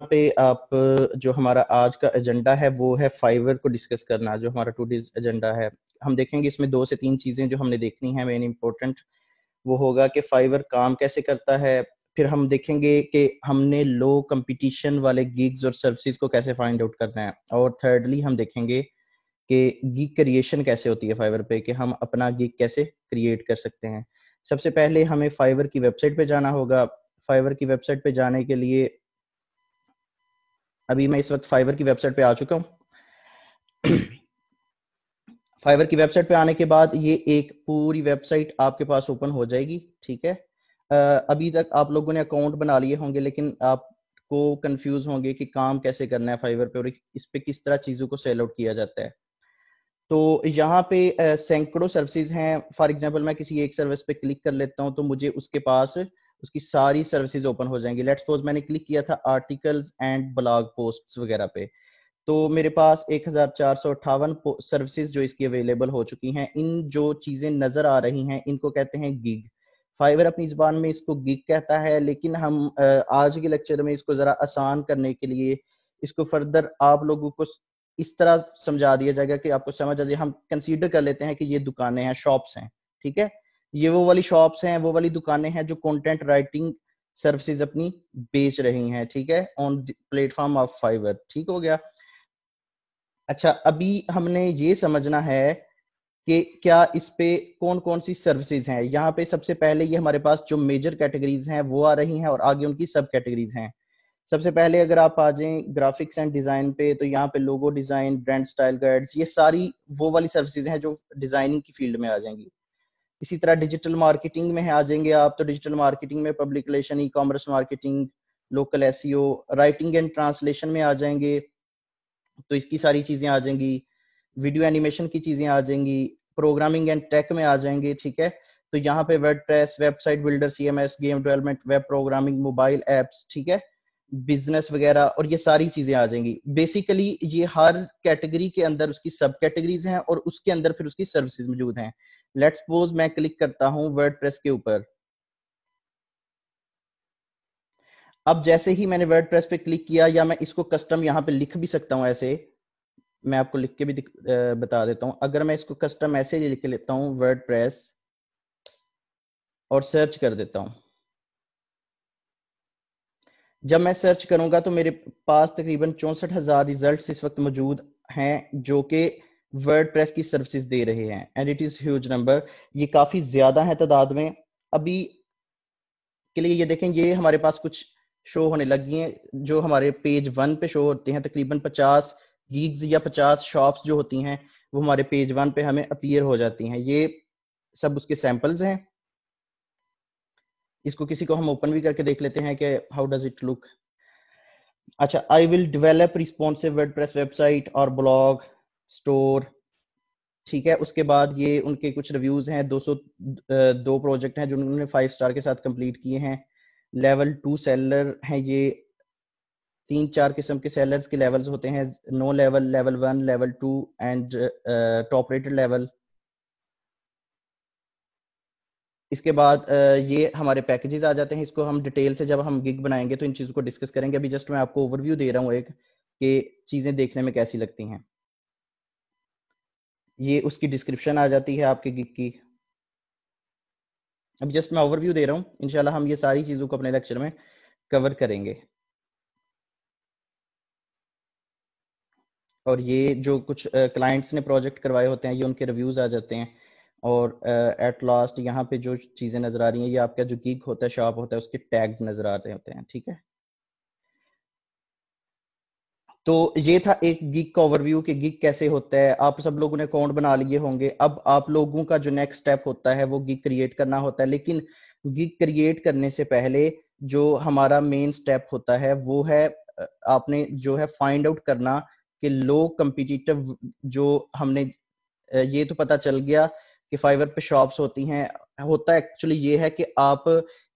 पे आप जो हमारा आज का एजेंडा है वो है फाइवर को डिस्कस करना। जो हमारा टुडेज एजेंडा है, हम देखेंगे इसमें 2 से 3 चीज़ें जो हमने देखनी है मेन इंपॉर्टेंट। वो होगा कि फाइवर काम कैसे करता है, फिर हम देखेंगे कि हमने लो कंपटीशन वाले गिग्स और सर्विसेज को कैसे फाइंड आउट करना है, और थर्डली हम देखेंगे कि गिग क्रिएशन कैसे होती है फाइवर पे, कि हम अपना गिग कैसे क्रिएट कर सकते हैं। सबसे पहले हमें फाइवर की वेबसाइट पे जाना होगा। फाइवर की वेबसाइट पे जाने के लिए अभी मैं इस वक्त फाइवर की वेबसाइट पे आ चुका हूँ। फाइवर की वेबसाइट पे आने के बाद ये एक पूरी वेबसाइट आपके पास ओपन हो जाएगी, ठीक है। अभी तक आप लोगों ने अकाउंट बना लिए होंगे, लेकिन आपको कंफ्यूज होंगे कि काम कैसे करना है फाइवर पे और इस पे किस तरह चीज़ों को सेल आउट किया जाता है। तो यहाँ पे सैकड़ों सर्विसेज हैं। फॉर एग्जांपल मैं किसी एक सर्विस पे क्लिक कर लेता हूँ तो मुझे उसके पास उसकी सारी सर्विसेज ओपन हो जाएंगी। लेट्स सपोज मैंने क्लिक किया था आर्टिकल्स एंड ब्लॉग पोस्ट्स वगैरह पे, तो मेरे पास 1458 सर्विसेज जो इसकी अवेलेबल हो चुकी हैं। इन जो चीजें नजर आ रही हैं इनको कहते हैं गिग। फाइवर अपनी जुबान में इसको गिग कहता है, लेकिन हम आज के लेक्चर में इसको जरा आसान करने के लिए इसको फर्दर आप लोगों को इस तरह समझा दिया जाएगा कि आपको समझ आ जाए। हम कंसीडर कर लेते हैं कि ये दुकानें हैं, शॉप्स हैं, ठीक है। ये वो वाली शॉप्स हैं, वो वाली दुकानें हैं जो कंटेंट राइटिंग सर्विसेज अपनी बेच रही हैं, ठीक है, ऑन प्लेटफॉर्म ऑफ फाइवर। ठीक हो गया। अच्छा, अभी हमने ये समझना है कि क्या इस पे कौन कौन सी सर्विसेज हैं। यहाँ पे सबसे पहले ये हमारे पास जो मेजर कैटेगरीज हैं वो आ रही हैं और आगे उनकी सब कैटेगरीज हैं। सबसे पहले अगर आप आ जाएं ग्राफिक्स एंड डिजाइन पे, तो यहाँ पे logo design, brand style guides, ये सारी वो वाली सर्विसेज हैं जो डिजाइनिंग की फील्ड में आ जाएंगी। इसी तरह डिजिटल मार्केटिंग में आ जाएंगे आप, तो डिजिटल मार्केटिंग में public relation, e commerce marketing, local SEO, writing and translation में आ जाएंगे, तो इसकी सारी चीजें आ जाएंगी। वीडियो एनिमेशन की चीजें आ जाएंगी, प्रोग्रामिंग एंड टेक में आ जाएंगे, ठीक है। तो यहाँ पे WordPress, website builder, CMS, game development, web programming, mobile apps, ठीक है, बिजनेस वगैरह, और ये सारी चीजें आ जाएंगी। बेसिकली ये हर कैटेगरी के अंदर उसकी सब कैटेगरीज हैं और उसके अंदर फिर उसकी सर्विसेज मौजूद हैं। लेट्स सपोज मैं क्लिक करता हूँ वर्डप्रेस के ऊपर। अब जैसे ही मैंने वर्डप्रेस पे क्लिक किया, या मैं इसको कस्टम यहाँ पे लिख भी सकता हूँ ऐसे, मैं आपको लिख के भी बता देता हूँ। अगर मैं इसको कस्टम ऐसे ही लिख लेता हूँ वर्डप्रेस और सर्च कर देता हूँ, जब मैं सर्च करूंगा तो मेरे पास तकरीबन 64,000 रिजल्ट्स इस वक्त मौजूद हैं जो कि वर्डप्रेस की सर्विसेज दे रहे हैं, and it is huge number. ये काफी ज्यादा है तादाद में। अभी के लिए ये देखें, ये हमारे पास कुछ शो होने लगी हैं जो हमारे पेज 1 पे शो होते हैं। तकरीबन 50 गिग्स या 50 शॉप्स जो होती हैं वो हमारे पेज 1 पे हमें अपीयर हो जाती हैं। ये सब उसके सैंपल्स हैं। इसको किसी को हम ओपन भी करके देख लेते हैं कि हाउ डज इट लुक। अच्छा, I will develop responsive WordPress website और ब्लॉग स्टोर, ठीक है। उसके बाद ये उनके कुछ रिव्यूज हैं। 202 प्रोजेक्ट हैं जो उन्होंने 5 स्टार के साथ कंप्लीट किए हैं। लेवल 2 सेलर हैं ये। 3-4 किस्म के सेलर्स के लेवल्स होते हैं, no level, level 1, level 2 and top rated level. इसके बाद ये हमारे पैकेजेस आ जाते हैं। इसको हम डिटेल से जब हम गिग बनाएंगे तो इन चीज़ों को डिस्कस करेंगे। अभी जस्ट मैं आपको ओवरव्यू दे रहा हूँ एक, कि चीज़ें देखने में कैसी लगती हैं। ये उसकी डिस्क्रिप्शन आ जाती है आपके गिग की। अभी जस्ट मैं ओवरव्यू दे रहा हूँ, इंशाल्लाह हम ये सारी चीज़ों को अपने लेक्चर में कवर करेंगे। और ये जो कुछ क्लाइंट्स ने प्रोजेक्ट करवाए होते हैं ये उनके रिव्यूज आ जाते हैं। और एट लास्ट यहाँ पे जो चीज़ें नज़र आ रही हैं ये आपका जो गिग होता है, शॉप होता है, उसके टैग्स नज़र आ रहे होते हैं, ठीक है। तो ये था एक गिग का ओवरव्यू कि गिग कैसे होता है। आप सब लोगों ने अकाउंट बना लिए होंगे। अब आप लोगों का जो नेक्स्ट स्टेप होता है वो गिग क्रिएट करना होता है। लेकिन गिग क्रिएट करने से पहले जो हमारा मेन स्टेप होता है वो है आपने जो है फाइंड आउट करना कि लो कम्पिटिटिव जो हमने ये तो पता चल गया कि फाइवर पे शॉप्स होती हैं। होता एक्चुअली ये है कि आप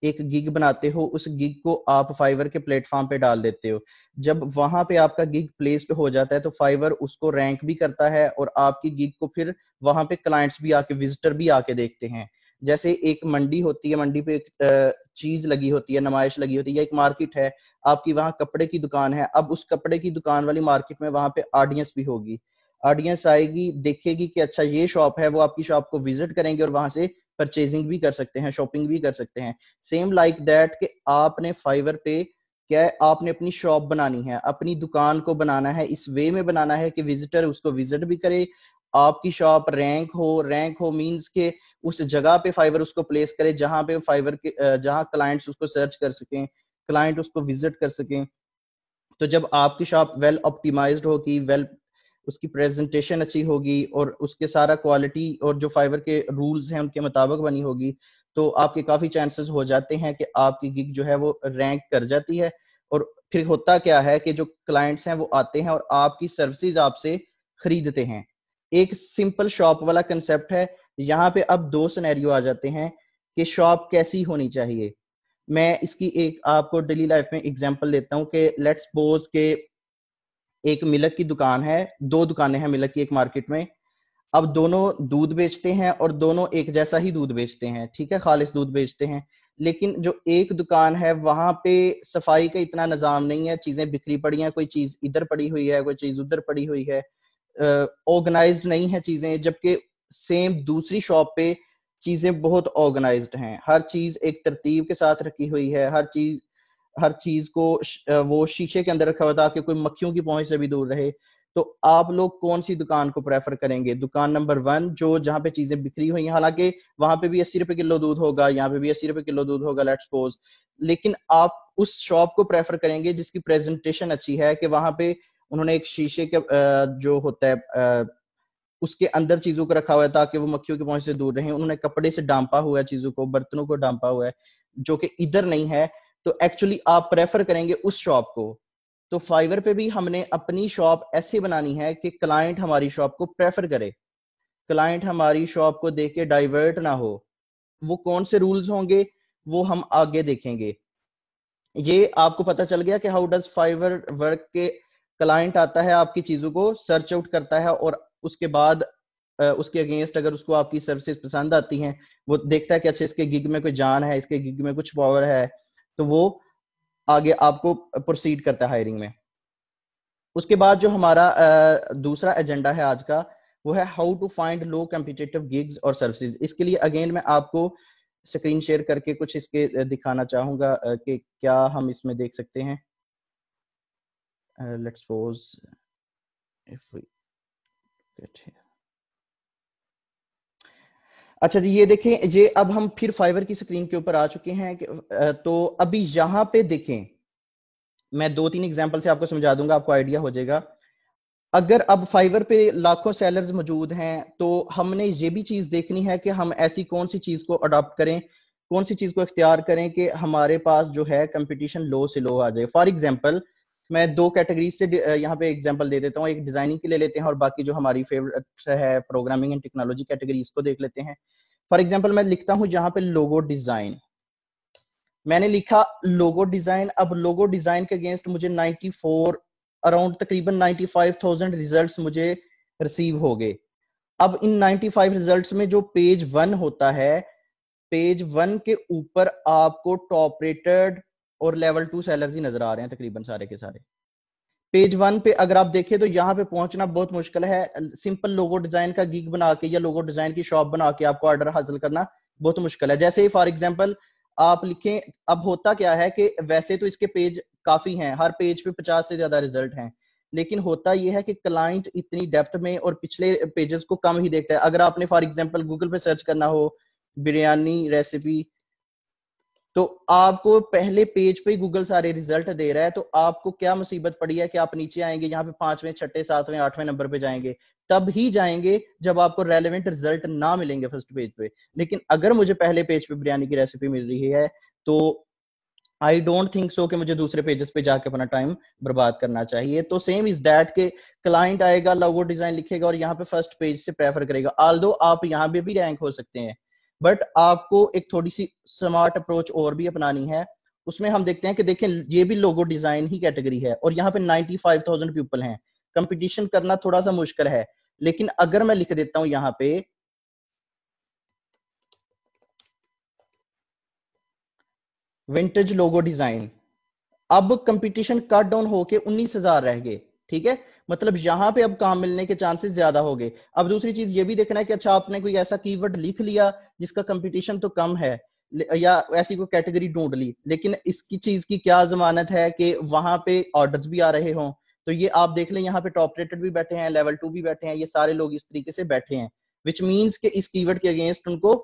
एक गिग बनाते हो, उस गिग को आप फाइवर के प्लेटफॉर्म पे डाल देते हो। जब वहां पे आपका गिग प्लेस्ड हो जाता है तो फाइवर उसको रैंक भी करता है और आपकी गिग को फिर वहां पे क्लाइंट्स भी आके, विजिटर भी आके देखते हैं। जैसे एक मंडी होती है, मंडी पे एक चीज लगी होती है, नुमाइश लगी होती है, या एक मार्केट है आपकी, वहां कपड़े की दुकान है, अब उस कपड़े की दुकान वाली मार्केट में वहां पे ऑडियंस भी होगी, ऑडियंस आएगी, देखेगी कि अच्छा ये शॉप है, वो आपकी शॉप को विजिट करेंगे और वहां से परचेजिंग भी कर सकते हैं, शॉपिंग भी कर सकते हैं। सेम लाइक दैट कि आपने फाइवर पे क्या है, आपने अपनी शॉप बनानी है, अपनी दुकान को बनाना है, इस वे में बनाना है कि विजिटर उसको विजिट भी करे, आपकी शॉप रैंक हो मींस के उस जगह पे फाइवर उसको प्लेस करे जहां पे फाइवर के जहां क्लाइंट्स उसको सर्च कर सकें, क्लाइंट उसको विजिट कर सकें। तो जब आपकी शॉप वेल ऑप्टिमाइज्ड होगी, वेल उसकी प्रेजेंटेशन अच्छी होगी और उसके सारा क्वालिटी और जो फाइवर के रूल्स हैं उनके मुताबिक बनी होगी, तो आपके काफी चांसेस हो जाते हैं कि आपकी गिग जो है वो रैंक कर जाती है। और फिर होता क्या है कि जो क्लाइंट्स हैं वो आते हैं और आपकी सर्विसेज आपसे खरीदते हैं। एक सिंपल शॉप वाला कंसेप्ट है। यहाँ पे अब दो सिनेरियो आ जाते हैं कि शॉप कैसी होनी चाहिए। मैं इसकी एक आपको डेली लाइफ में एग्जांपल देता हूँ कि लेट्स सपोज के एक मिल्क की दुकान है, दो दुकानें हैं मिल्क की एक मार्केट में। अब दोनों दूध बेचते हैं और दोनों एक जैसा ही दूध बेचते हैं, ठीक है, खालिस दूध बेचते हैं। लेकिन जो एक दुकान है वहां पे सफाई का इतना निजाम नहीं है, चीजें बिखरी पड़ी हैं, कोई चीज इधर पड़ी हुई है, कोई चीज उधर पड़ी हुई है, ऑर्गेनाइज्ड नहीं है चीजें। जबकि सेम दूसरी शॉप पे चीजें बहुत ऑर्गेनाइज्ड हैं, हर चीज एक तरतीब के साथ रखी हुई है, हर चीज को वो शीशे के अंदर रखा हुआ ताकि कोई मक्खियों की पहुंच से भी दूर रहे। तो आप लोग कौन सी दुकान को प्रेफर करेंगे? दुकान नंबर 1 जो जहां पे चीजें बिखरी हुई हैं, हालांकि वहां पे भी 80 रुपए किलो दूध होगा, यहाँ पे भी 80 रुपए किलो दूध होगा लेट्स सपोज, लेकिन आप उस शॉप को प्रेफर करेंगे जिसकी प्रेजेंटेशन अच्छी है, कि वहां पे उन्होंने एक शीशे के जो होता है उसके अंदर चीजों को रखा हुआ है ताकि वो मक्खियों की पहुंच से दूर रहें, उन्होंने कपड़े से डांपा हुआ है चीजों को, बर्तनों को डांपा हुआ है, जो कि इधर नहीं है। तो एक्चुअली आप प्रेफर करेंगे उस शॉप को। तो फाइवर पे भी हमने अपनी शॉप ऐसे बनानी है कि क्लाइंट हमारी शॉप को प्रेफर करे, क्लाइंट हमारी शॉप को देख के डाइवर्ट ना हो। वो कौन से रूल्स होंगे वो हम आगे देखेंगे। ये आपको पता चल गया कि हाउ डज फाइवर वर्क के क्लाइंट आता है, आपकी चीजों को सर्च आउट करता है और उसके बाद उसके अगेंस्ट अगर उसको आपकी सर्विसेज पसंद आती हैं, वो देखता है कि अच्छा इसके गिग में कोई जान है, इसके गिग में कुछ पावर है, तो वो आगे आपको प्रोसीड करता है हायरिंग में। उसके बाद जो हमारा दूसरा एजेंडा है आज का, वो है how to find low competitive gigs और सर्विसेज। इसके लिए अगेन मैं आपको स्क्रीन शेयर करके कुछ इसके दिखाना चाहूंगा कि क्या हम इसमें देख सकते हैं। Let's suppose if we get here. अच्छा जी, ये देखें, ये अब हम फिर फाइवर की स्क्रीन के ऊपर आ चुके हैं तो अभी यहाँ पे देखें, मैं 2-3 एग्जांपल से आपको समझा दूंगा, आपको आइडिया हो जाएगा। अगर अब फाइवर पे लाखों सेलर्स मौजूद हैं तो हमने ये भी चीज देखनी है कि हम ऐसी कौन सी चीज को अडॉप्ट करें, कौन सी चीज को इख्तियार करें कि हमारे पास जो है कंपटीशन लो से लो आ जाए। फॉर एग्जांपल मैं दो कैटेगरी से यहाँ पे एग्जांपल दे देता हूँ, एक डिजाइनिंग की ले लेते हैं और बाकी जो हमारी फेवरेट है प्रोग्रामिंग एंड टेक्नोलॉजी कैटेगरी, इसको देख लेते हैं। फॉर एग्जाम्पल मैं लिखता हूँ यहाँ पे लोगो डिजाइन, मैंने लिखा लोगो डिजाइन। अब लोगो डिजाइन के अगेंस्ट मुझे 94 अराउंड तकरीबन 95,000 रिजल्ट्स मुझे रिसीव हो गए। अब इन 95 रिजल्ट्स में जो पेज 1 होता है, पेज 1 के ऊपर आपको टॉप रेटेड और लेवल 2 सेलर्स ही नजर आ रहे हैं तकरीबन सारे के सारे। पेज 1 पे अगर आप देखें तो यहाँ पे पहुंचना बहुत मुश्किल है, सिंपल लोगो डिजाइन का गिग बना के या लोगो डिजाइन की शॉप बना के आपको ऑर्डर हासिल करना बहुत मुश्किल है। जैसे ही फॉर एग्जांपल आप लिखें, अब होता क्या है कि वैसे तो इसके पेज काफी हैं, हर पेज पे 50 से ज्यादा रिजल्ट हैं, लेकिन होता यह है कि क्लाइंट इतनी डेप्थ में और पिछले पेजेस को कम ही देखता है। अगर आपने फॉर एग्जांपल गूगल पे सर्च करना हो बिरयानी रेसिपी, तो आपको पहले पेज पे ही गूगल सारे रिजल्ट दे रहा है, तो आपको क्या मुसीबत पड़ी है कि आप नीचे आएंगे, यहाँ पे 5वें 6वें 7वें 8वें नंबर पे जाएंगे, तब ही जाएंगे जब आपको रेलेवेंट रिजल्ट ना मिलेंगे फर्स्ट पेज पे। लेकिन अगर मुझे पहले पेज पे बिरयानी की रेसिपी मिल रही है तो आई डोंट थिंक सो कि मुझे दूसरे पेजेस पे जाके अपना टाइम बर्बाद करना चाहिए। तो सेम इज दैट के क्लाइंट आएगा, लोगो डिजाइन लिखेगा और यहाँ पे फर्स्ट पेज से प्रेफर करेगा। ऑल्दो आप यहाँ पे भी रैंक हो सकते हैं, बट आपको एक थोड़ी सी स्मार्ट अप्रोच और भी अपनानी है। उसमें हम देखते हैं कि देखें ये भी लोगो डिजाइन ही कैटेगरी है और यहाँ पे 95,000 पीपल हैं, कंपटीशन करना थोड़ा सा मुश्किल है। लेकिन अगर मैं लिख देता हूँ यहाँ पे विंटेज लोगो डिजाइन, अब कंपटीशन कट डाउन होके 19,000 रह गए, ठीक है। मतलब यहां पे अब काम मिलने के चांसेस ज्यादा हो गए। अब दूसरी चीज ये भी देखना है कि अच्छा आपने कोई ऐसा कीवर्ड लिख लिया जिसका कंपटीशन तो कम है, या ऐसी कोई कैटेगरी ढूंढ ली, लेकिन इसकी चीज की क्या जमानत है कि वहां पे ऑर्डर्स भी आ रहे हों। तो ये आप देख लें, यहाँ पे टॉप रेटेड भी बैठे हैं, लेवल 2 भी बैठे हैं, ये सारे लोग इस तरीके से बैठे हैं, विच मीन्स के इस कीवर्ड के अगेंस्ट उनको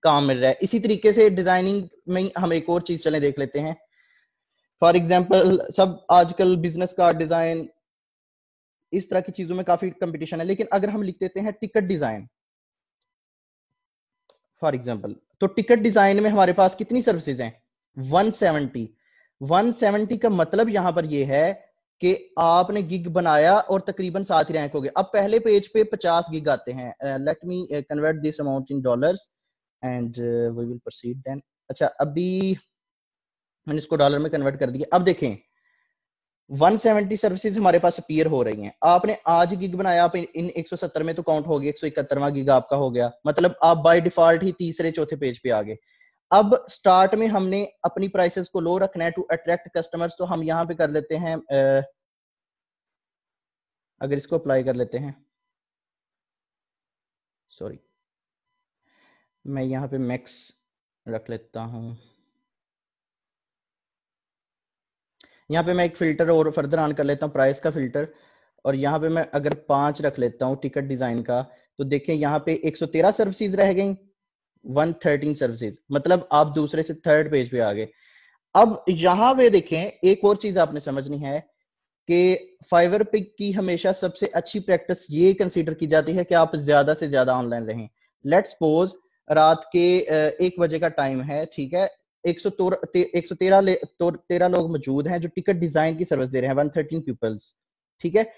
काम मिल रहा है। इसी तरीके से डिजाइनिंग में हम एक और चीज चले देख लेते हैं। फॉर एग्जाम्पल सब आजकल बिजनेस कार्ड डिजाइन, इस तरह की चीजों में काफी कंपटीशन है, लेकिन अगर हम लिख देते हैं टिकट डिजाइन फॉर एग्जाम्पल, तो टिकट डिजाइन में हमारे पास कितनी सर्विसेज हैं? 170। 170 का मतलब यहां पर यह है कि आपने गिग बनाया और तकरीबन 7 ही रैंक हो गए। अब पहले पेज पे 50 गिग आते हैं। Let me convert this amount in dollars and we will proceed then. अच्छा, अभी मैंने इसको डॉलर में कन्वर्ट कर दिया। अब देखें 170 सर्विसेज हमारे पास अपीयर हो रही हैं। आपने आज गिग बनाया, आप इन 170 में तो काउंट हो गया, 171वां गिग आपका हो गया, मतलब आप बाय डिफॉल्ट ही तीसरे चौथे पेज पे आ गए। अब स्टार्ट में हमने अपनी प्राइसेस को लो रखना है टू अट्रैक्ट कस्टमर्स, तो हम यहां पे कर लेते हैं, अगर इसको अप्लाई कर लेते हैं, सॉरी मैं यहां पे मैक्स रख लेता हूं। यहाँ पे मैं एक फिल्टर और फर्दर ऑन कर लेता हूँ, प्राइस का फिल्टर, और यहाँ पे मैं अगर 5 रख लेता हूँ टिकट डिजाइन का, तो देखें यहाँ पे 113 सर्विसेज रह गई, 113 सर्विसेज, मतलब आप दूसरे से थर्ड पेज पे आ गए। अब यहाँ पे देखें एक और चीज आपने समझनी है कि फाइवर पे की हमेशा सबसे अच्छी प्रैक्टिस ये कंसीडर की जाती है कि आप ज्यादा से ज्यादा ऑनलाइन रहें। लेट्स सपोज रात के 1 बजे का टाइम है, ठीक है, 113 लोग मौजूद हैं जो टिकट डिजाइन की सर्विस दे रहे हैं, 113 पीपल्स, ठीक है।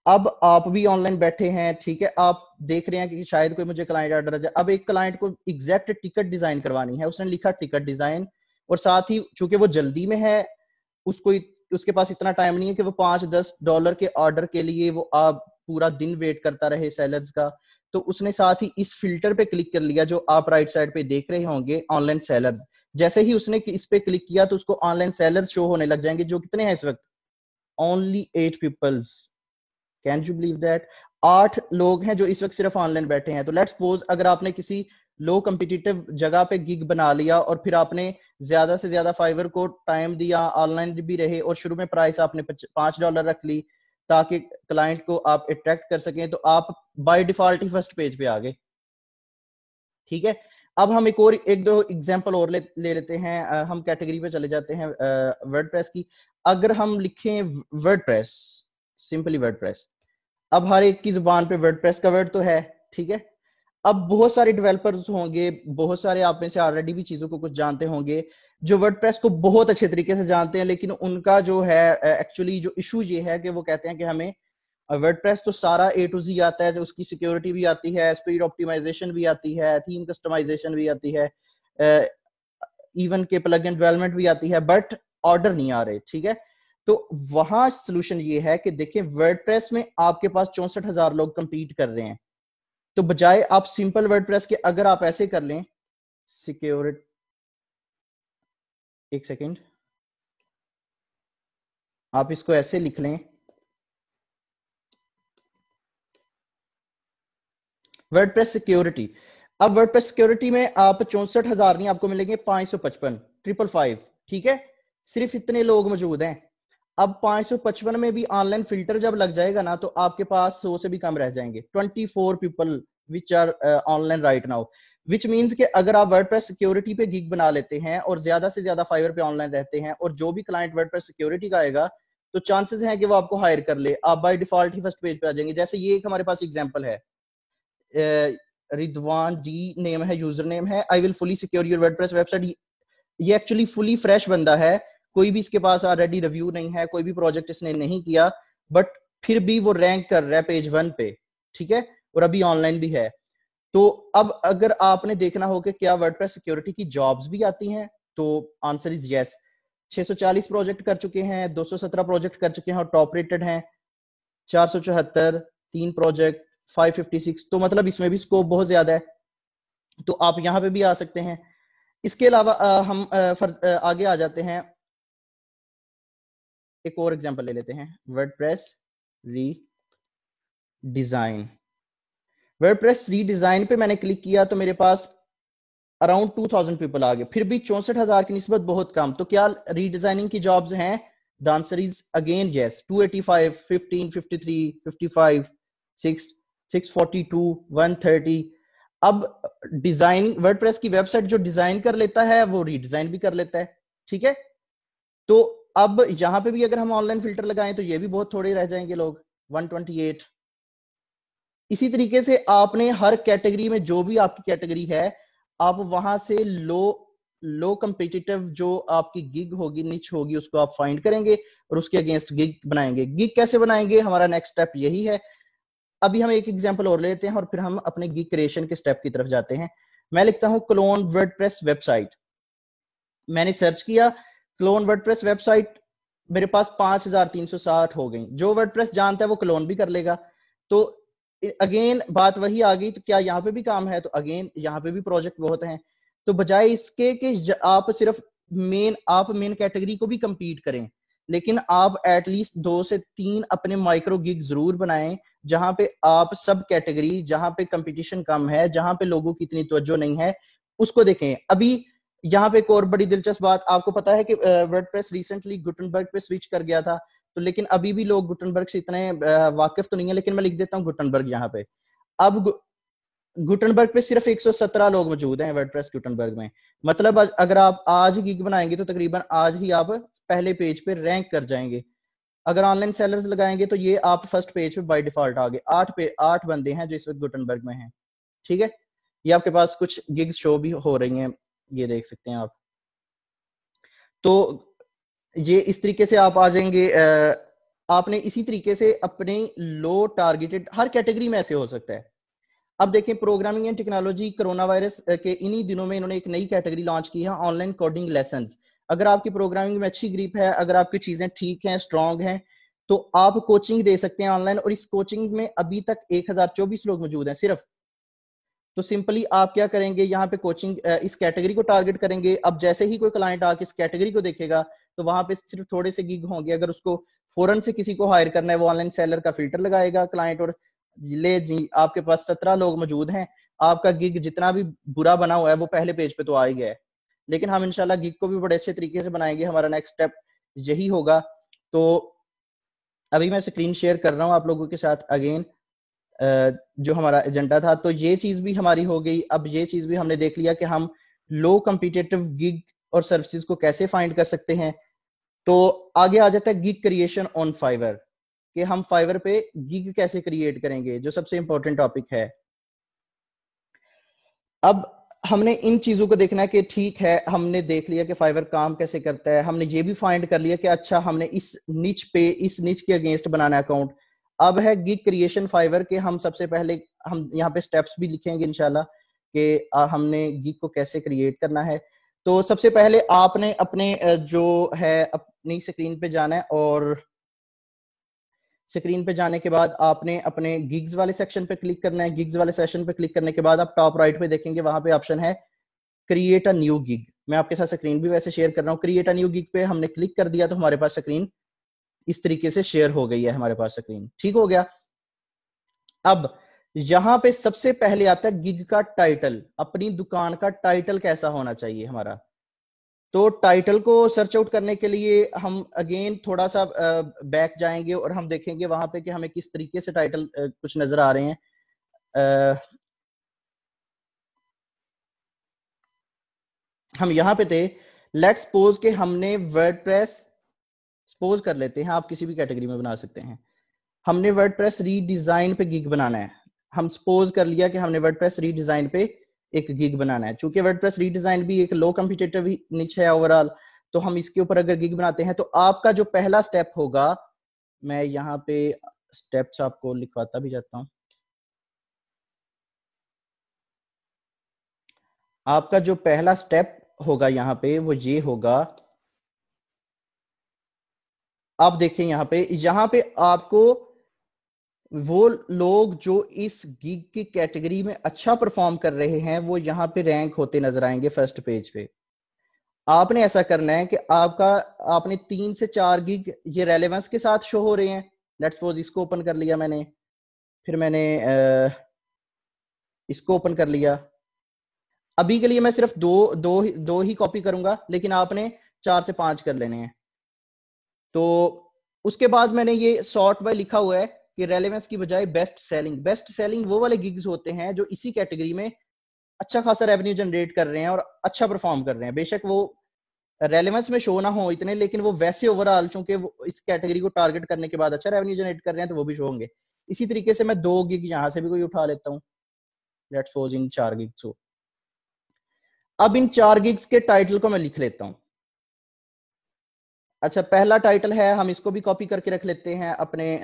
अब आप भी ऑनलाइन बैठे हैं, ठीक है, आप देख रहे हैं कि शायद कोई मुझे क्लाइंट ऑर्डर आ जाए। अब एक क्लाइंट को एग्जैक्ट टिकट डिजाइन करवानी है, उसने लिखा टिकट डिजाइन, और साथ ही चूंकि वो जल्दी में है, उसको उसके पास इतना टाइम नहीं है कि वो $5-10 के ऑर्डर के लिए वो आप पूरा दिन वेट करता रहे सेलर्स का। तो उसने साथ ही इस फिल्टर पे क्लिक कर लिया जो आप राइट साइड पे देख रहे होंगे, ऑनलाइन सेलर्स। जैसे ही उसने इस पे क्लिक किया तो उसको ऑनलाइन सेलर्स शो होने लग जाएंगे, जो कितने हैं इस वक्त? Only 8 peoples. Can you believe that? 8 लोग हैं जो इस वक्त सिर्फ ऑनलाइन बैठे हैं। तो लेट्स सपोज अगर आपने किसी लो कम्पिटिटिव जगह पे गिग बना लिया और फिर आपने ज्यादा से ज्यादा फाइवर को टाइम दिया, ऑनलाइन भी रहे, और शुरू में प्राइस आपने $5 रख ली ताकि क्लाइंट को आप अट्रैक्ट कर सकें, तो आप by default he first page पे आ गए, ठीक है। अब हम एक दो एग्जांपल और ले लेते हैं। हम कैटेगरी पे चले जाते हैं वर्डप्रेस की। अगर हम लिखें वर्डप्रेस, सिंपली वर्डप्रेस, अब हर एक की जुबान पे वर्डप्रेस का वर्ड तो है, ठीक है। अब बहुत सारे डेवलपर्स होंगे, बहुत सारे आप में से ऑलरेडी भी चीजों को कुछ जानते होंगे जो वर्डप्रेस को बहुत अच्छे तरीके से जानते हैं, लेकिन उनका जो है एक्चुअली जो इशू ये है कि वो कहते हैं कि हमें वर्डप्रेस तो सारा ए टू जी आता है, जो उसकी सिक्योरिटी भी आती है, स्पीड ऑप्टिमाइजेशन भी आती है, थीम कस्टमाइजेशन भी आती है, इवन के प्लगइन डेवलपमेंट भी आती है, बट ऑर्डर नहीं आ रहे, ठीक है। तो वहां सोल्यूशन ये है कि देखिए वर्डप्रेस में आपके पास 64,000 लोग कंपीट कर रहे हैं, तो बजाय आप सिंपल वर्डप्रेस के अगर आप ऐसे कर लें, सिक्योरिटी, एक सेकेंड, आप इसको ऐसे लिख लें, वर्डप्रेस सिक्योरिटी। अब वर्डप्रेस सिक्योरिटी में आप 64,000 नहीं, आपको मिलेंगे 555, 555, ठीक है। सिर्फ इतने लोग मौजूद हैं। अब 555 में भी ऑनलाइन फिल्टर जब लग जाएगा ना, तो आपके पास 100 से भी कम रह जाएंगे, 24 people which are online right now, which means कि अगर आप वर्डप्रेस सिक्योरिटी पे गिग बना लेते हैं और ज्यादा से ज्यादा फाइवर पे ऑनलाइन रहते हैं, और जो भी क्लाइंट वर्डप्रेस सिक्योरिटी का आएगा, तो चांसेस हैं कि वो आपको हायर कर ले, आप by default he first page पे आ जाएंगे। जैसे ये एक हमारे पास एग्जांपल है, रिदवान डी नेम है, यूजर नेम है, I will fully secure your WordPress website. ये एक्चुअली फुली फ्रेश बंदा है, कोई भी इसके पास ऑलरेडी रिव्यू नहीं है, कोई भी प्रोजेक्ट इसने नहीं किया, बट फिर भी वो रैंक कर रहा है पेज 1 पे, ठीक है, और अभी ऑनलाइन भी है। तो अब अगर आपने देखना हो कि क्या वर्डप्रेस सिक्योरिटी की जॉब्स भी आती हैं, तो आंसर इज यस। 640 प्रोजेक्ट कर चुके हैं, 217 प्रोजेक्ट कर चुके हैं और टॉप रेटेड हैं, 474, 3 प्रोजेक्ट, 556, तो मतलब इसमें भी स्कोप बहुत ज्यादा है, तो आप यहां पे भी आ सकते हैं। इसके अलावा हम आगे आ जाते हैं, एक और एग्जांपल ले लेते हैं, वर्डप्रेस रीडिजाइन। वर्डप्रेस रीडिजाइन पे मैंने क्लिक किया तो मेरे पास अराउंड 2000 पीपल आ गए, फिर भी 64,000 की निस्बत बहुत कम। तो क्या रीडिजाइनिंग की जॉब्स हैं? The answer is again yes. 285, 15, 53, 55, 6, 642, 130। अब डिजाइन, वर्डप्रेस की वेबसाइट जो डिजाइन कर लेता है वो रीडिजाइन भी कर लेता है, ठीक है। तो अब यहां पे भी अगर हम ऑनलाइन फिल्टर लगाएं तो ये भी बहुत थोड़े रह जाएंगे लोग, 128। इसी तरीके से आपने हर कैटेगरी में, जो भी आपकी कैटेगरी है, आप वहां से लो कम्पिटिटिव जो आपकी गिग होगी, निच होगी, उसको आप फाइंड करेंगे और उसके अगेंस्ट गिग बनाएंगे। गिग कैसे बनाएंगे, हमारा नेक्स्ट स्टेप यही है। अभी हम एक एग्जांपल और लेते हैं और फिर हम अपने गिग क्रिएशन के स्टेप की तरफ जाते हैं। मैं लिखता हूं क्लोन वर्डप्रेस वेबसाइट। मैंने सर्च किया क्लोन वर्डप्रेस वेबसाइट, मेरे पास 5360 हो गई। जो वर्डप्रेस जानता है वो क्लोन भी कर लेगा। तो अगेन बात वही आ गई, तो क्या यहाँ पे भी काम है? तो अगेन यहाँ पे भी प्रोजेक्ट बहुत हैं। तो बजाय इसके कि आप सिर्फ आप मेन कैटेगरी को भी कंपीट करें, लेकिन आप एटलीस्ट 2 से 3 अपने माइक्रो गिग जरूर बनाएं, जहां पे आप सब कैटेगरी, जहां पे कंपटीशन कम है, जहां पे लोगों की इतनी तवज्जो नहीं है, उसको देखें। अभी यहाँ पे एक और बड़ी दिलचस्प बात, आपको पता है कि वर्डप्रेस रिसेंटली गुटनबर्ग पे स्विच कर गया था। तो लेकिन अभी भी लोग गुटनबर्ग से इतने वाकिफ तो नहीं है, लेकिन मैं लिख देता हूँ गुटनबर्ग यहाँ पे। अब गुटनबर्ग पे सिर्फ 117 लोग मौजूद हैं वर्डप्रेस गुटनबर्ग में। मतलब अगर आप आज गिग बनाएंगे तो तकरीबन आज ही आप पहले पेज पे रैंक कर जाएंगे। अगर ऑनलाइन सेलर्स लगाएंगे तो ये आप फर्स्ट पेज पे बाय डिफॉल्ट आ गए। 8 बंदे हैं जो इस वक्त गुटनबर्ग में हैं, ठीक है। ये आपके पास कुछ गिग्स शो भी हो रही हैं, ये देख सकते हैं आप। तो ये इस तरीके से आप आ जाएंगे। आपने इसी तरीके से अपने लो टारगेटेड, हर कैटेगरी में ऐसे हो सकता है। अब देखें, programming and technology, corona virus के इन्हीं दिनों में इन्होंने एक नई कैटेगरी लॉन्च की है, ऑनलाइन कोडिंग लेसन्स। अगर आपकी प्रोग्रामिंग में अच्छी ग्रिप है, अगर आपकी चीजें ठीक हैं, स्ट्रांग हैं, तो आप कोचिंग दे सकते हैं ऑनलाइन। और इस कोचिंग में अभी तक 1024 लोग मौजूद हैं सिर्फ। तो सिंपली आप क्या करेंगे, यहाँ पे कोचिंग इस कैटेगरी को टारगेट करेंगे। अब जैसे ही कोई क्लाइंट आके इस कैटेगरी को देखेगा तो वहां पे सिर्फ थोड़े से गिग होंगे। अगर उसको फौरन से किसी को हायर करना है, वो ऑनलाइन सेलर का फिल्टर लगाएगा क्लाइंट, और ले जी आपके पास 17 लोग मौजूद हैं, आपका गिग जितना भी बुरा बना हुआ है वो पहले पेज पे तो आ ही गया है। लेकिन हम इंशाल्लाह गिग को भी बड़े अच्छे तरीके से बनाएंगे, हमारा नेक्स्ट स्टेप यही होगा। तो अभी मैं स्क्रीन शेयर कर रहा हूँ आप लोगों के साथ अगेन, जो हमारा एजेंडा था। तो ये चीज भी हमारी हो गई। अब ये चीज भी हमने देख लिया कि हम लो कम्पिटिटिव गिग और सर्विसेज को कैसे फाइंड कर सकते हैं। तो आगे आ जाता है गिग क्रिएशन ऑन फाइवर, कि हम फाइवर पे गिग कैसे क्रिएट करेंगे, जो सबसे इंपॉर्टेंट टॉपिक है। अब हमने इन चीजों को देखना है कि ठीक है, हमने देख लिया कि फाइवर काम कैसे करता है, हमने ये भी फाइंड कर लिया कि अच्छा हमने इस निच के अगेंस्ट बनाना अकाउंट। अब है गिग क्रिएशन फाइवर के। हम सबसे पहले हम यहाँ पे स्टेप्स भी लिखेंगे इंशाल्लाह कि हमने गिग को कैसे क्रिएट करना है। तो सबसे पहले आपने अपने जो है अपनी स्क्रीन पे जाना है, और स्क्रीन पे जाने के बाद आपने अपने गिग्स वाले सेक्शन पे क्लिक करना है। गिग्स वाले सेक्शन पे क्लिक करने के बाद आप टॉप राइट पे देखेंगे, वहां पे ऑप्शन है क्रिएट अ न्यू गिग। मैं आपके साथ स्क्रीन भी वैसे शेयर कर रहा हूँ। क्रिएट अ न्यू गिग पे हमने क्लिक कर दिया तो हमारे पास स्क्रीन इस तरीके से शेयर हो गई है, हमारे पास स्क्रीन ठीक हो गया। अब यहां पे सबसे पहले आता है गिग का टाइटल। अपनी दुकान का टाइटल कैसा होना चाहिए हमारा। तो टाइटल को सर्च आउट करने के लिए हम अगेन थोड़ा सा बैक जाएंगे और हम देखेंगे वहां पे कि हमें किस तरीके से टाइटल कुछ नजर आ रहे हैं। हम यहाँ पे थे, लेट्स सपोज के हमने वर्डप्रेस, सपोज कर लेते हैं, आप किसी भी कैटेगरी में बना सकते हैं, हमने वर्डप्रेस रीडिजाइन पे गिग बनाना है। हम सपोज कर लिया कि हमने वर्डप्रेस रीडिजाइन पे एक गिग बनाना है। चूंकि वर्डप्रेस रीडिजाइन भी एक लो कॉम्पिटिटिव निच है ओवरऑल, तो हम इसके ऊपर अगर गिग बनाते हैं तो आपका जो पहला स्टेप होगा, मैं यहाँ पे स्टेप्स आपको लिखवाता भी जाता हूं। आपका जो पहला स्टेप होगा यहाँ पे वो ये होगा, आप देखें यहाँ पे आपको वो लोग जो इस गिग की कैटेगरी में अच्छा परफॉर्म कर रहे हैं वो यहाँ पे रैंक होते नजर आएंगे फर्स्ट पेज पे। आपने ऐसा करना है कि आपने 3 से 4 गिग ये रेलेवेंस के साथ शो हो रहे हैं। लेट्स सपोज इसको ओपन कर लिया मैंने, फिर मैंने इसको ओपन कर लिया। अभी के लिए मैं सिर्फ दो ही कॉपी करूंगा, लेकिन आपने 4 से 5 कर लेने हैं। तो उसके बाद मैंने ये सॉर्ट बाय लिखा हुआ है कि रेलेवेंस की बजाय बेस्ट सेलिंग वो वाले गिग्स होते हैं जो इसी कैटेगरी में अच्छा खासा रेवेन्यू जनरेट कर रहे हैं और अच्छा परफॉर्म कर रहे हैं। बेशक वो रेलेवेंस में शो ना हो इतने, लेकिन वो वैसे ओवरऑल चूंकि वो इस कैटेगरी को टारगेट करने के बाद अच्छा रेवेन्यू जनरेट कर रहे हैं तो वो भी शो होंगे। इसी तरीके से मैं 2 गिग यहां से भी कोई उठा लेता हूँ। लेट्स सपोज इन 4 गिग्स को। अब इन 4 गिग्स के टाइटल को मैं लिख लेता हूं। अच्छा, पहला टाइटल है, हम इसको भी कॉपी करके रख लेते हैं अपने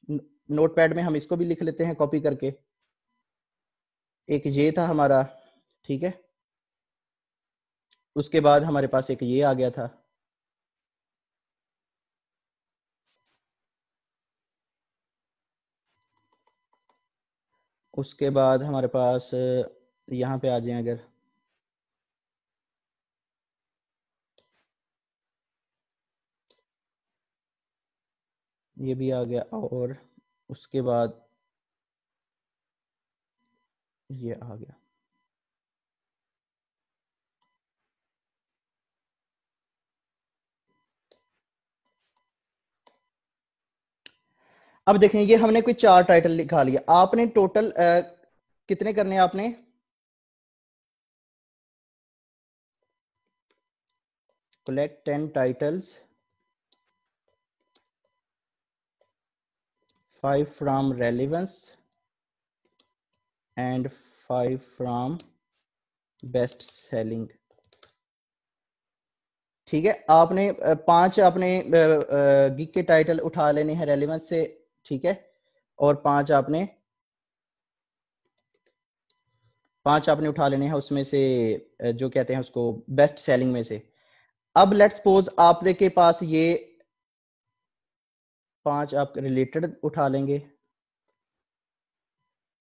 नोटपैड में। हम इसको भी लिख लेते हैं कॉपी करके। एक ये था हमारा, ठीक है। उसके बाद हमारे पास एक ये आ गया था। उसके बाद हमारे पास यहाँ पे आ जाए अगर, ये भी आ गया, और उसके बाद ये आ गया। अब देखें, ये हमने कोई 4 टाइटल लिखा लिया। आपने टोटल कितने करने हैं आपने? collect 10 titles, 5 from relevance and 5 from best selling। ठीक है, आपने 5 आपने गिग के टाइटल उठा लेने हैं रेलेवेंस से, ठीक है, और 5 आपने उठा लेने हैं उसमें से जो कहते हैं उसको बेस्ट सेलिंग में से। अब लेट्स सपोज आपके पास ये 5 आप रिलेटेड उठा लेंगे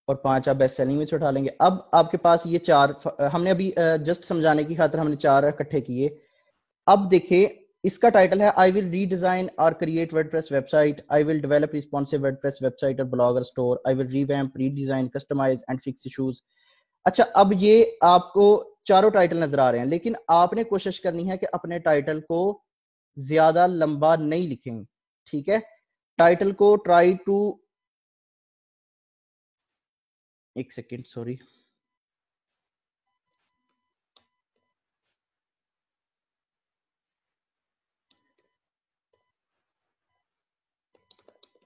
और 5 आप बेस्ट सेलिंग में से उठा लेंगे। अब आपके पास ये 4 हमने अभी जस्ट समझाने की खातिर हमने 4 इकट्ठे किए। अब देखिए, इसका टाइटल है आई विल रीडिजाइन और create WordPress website, I will develop responsive WordPress website और blogger store, I will revamp, redesign, customise and fix issues. अच्छा, अब ये आपको चारों टाइटल नजर आ रहे हैं, लेकिन आपने कोशिश करनी है कि अपने टाइटल को ज्यादा लंबा नहीं लिखें, ठीक है। टाइटल को ट्राई टू, एक second sorry,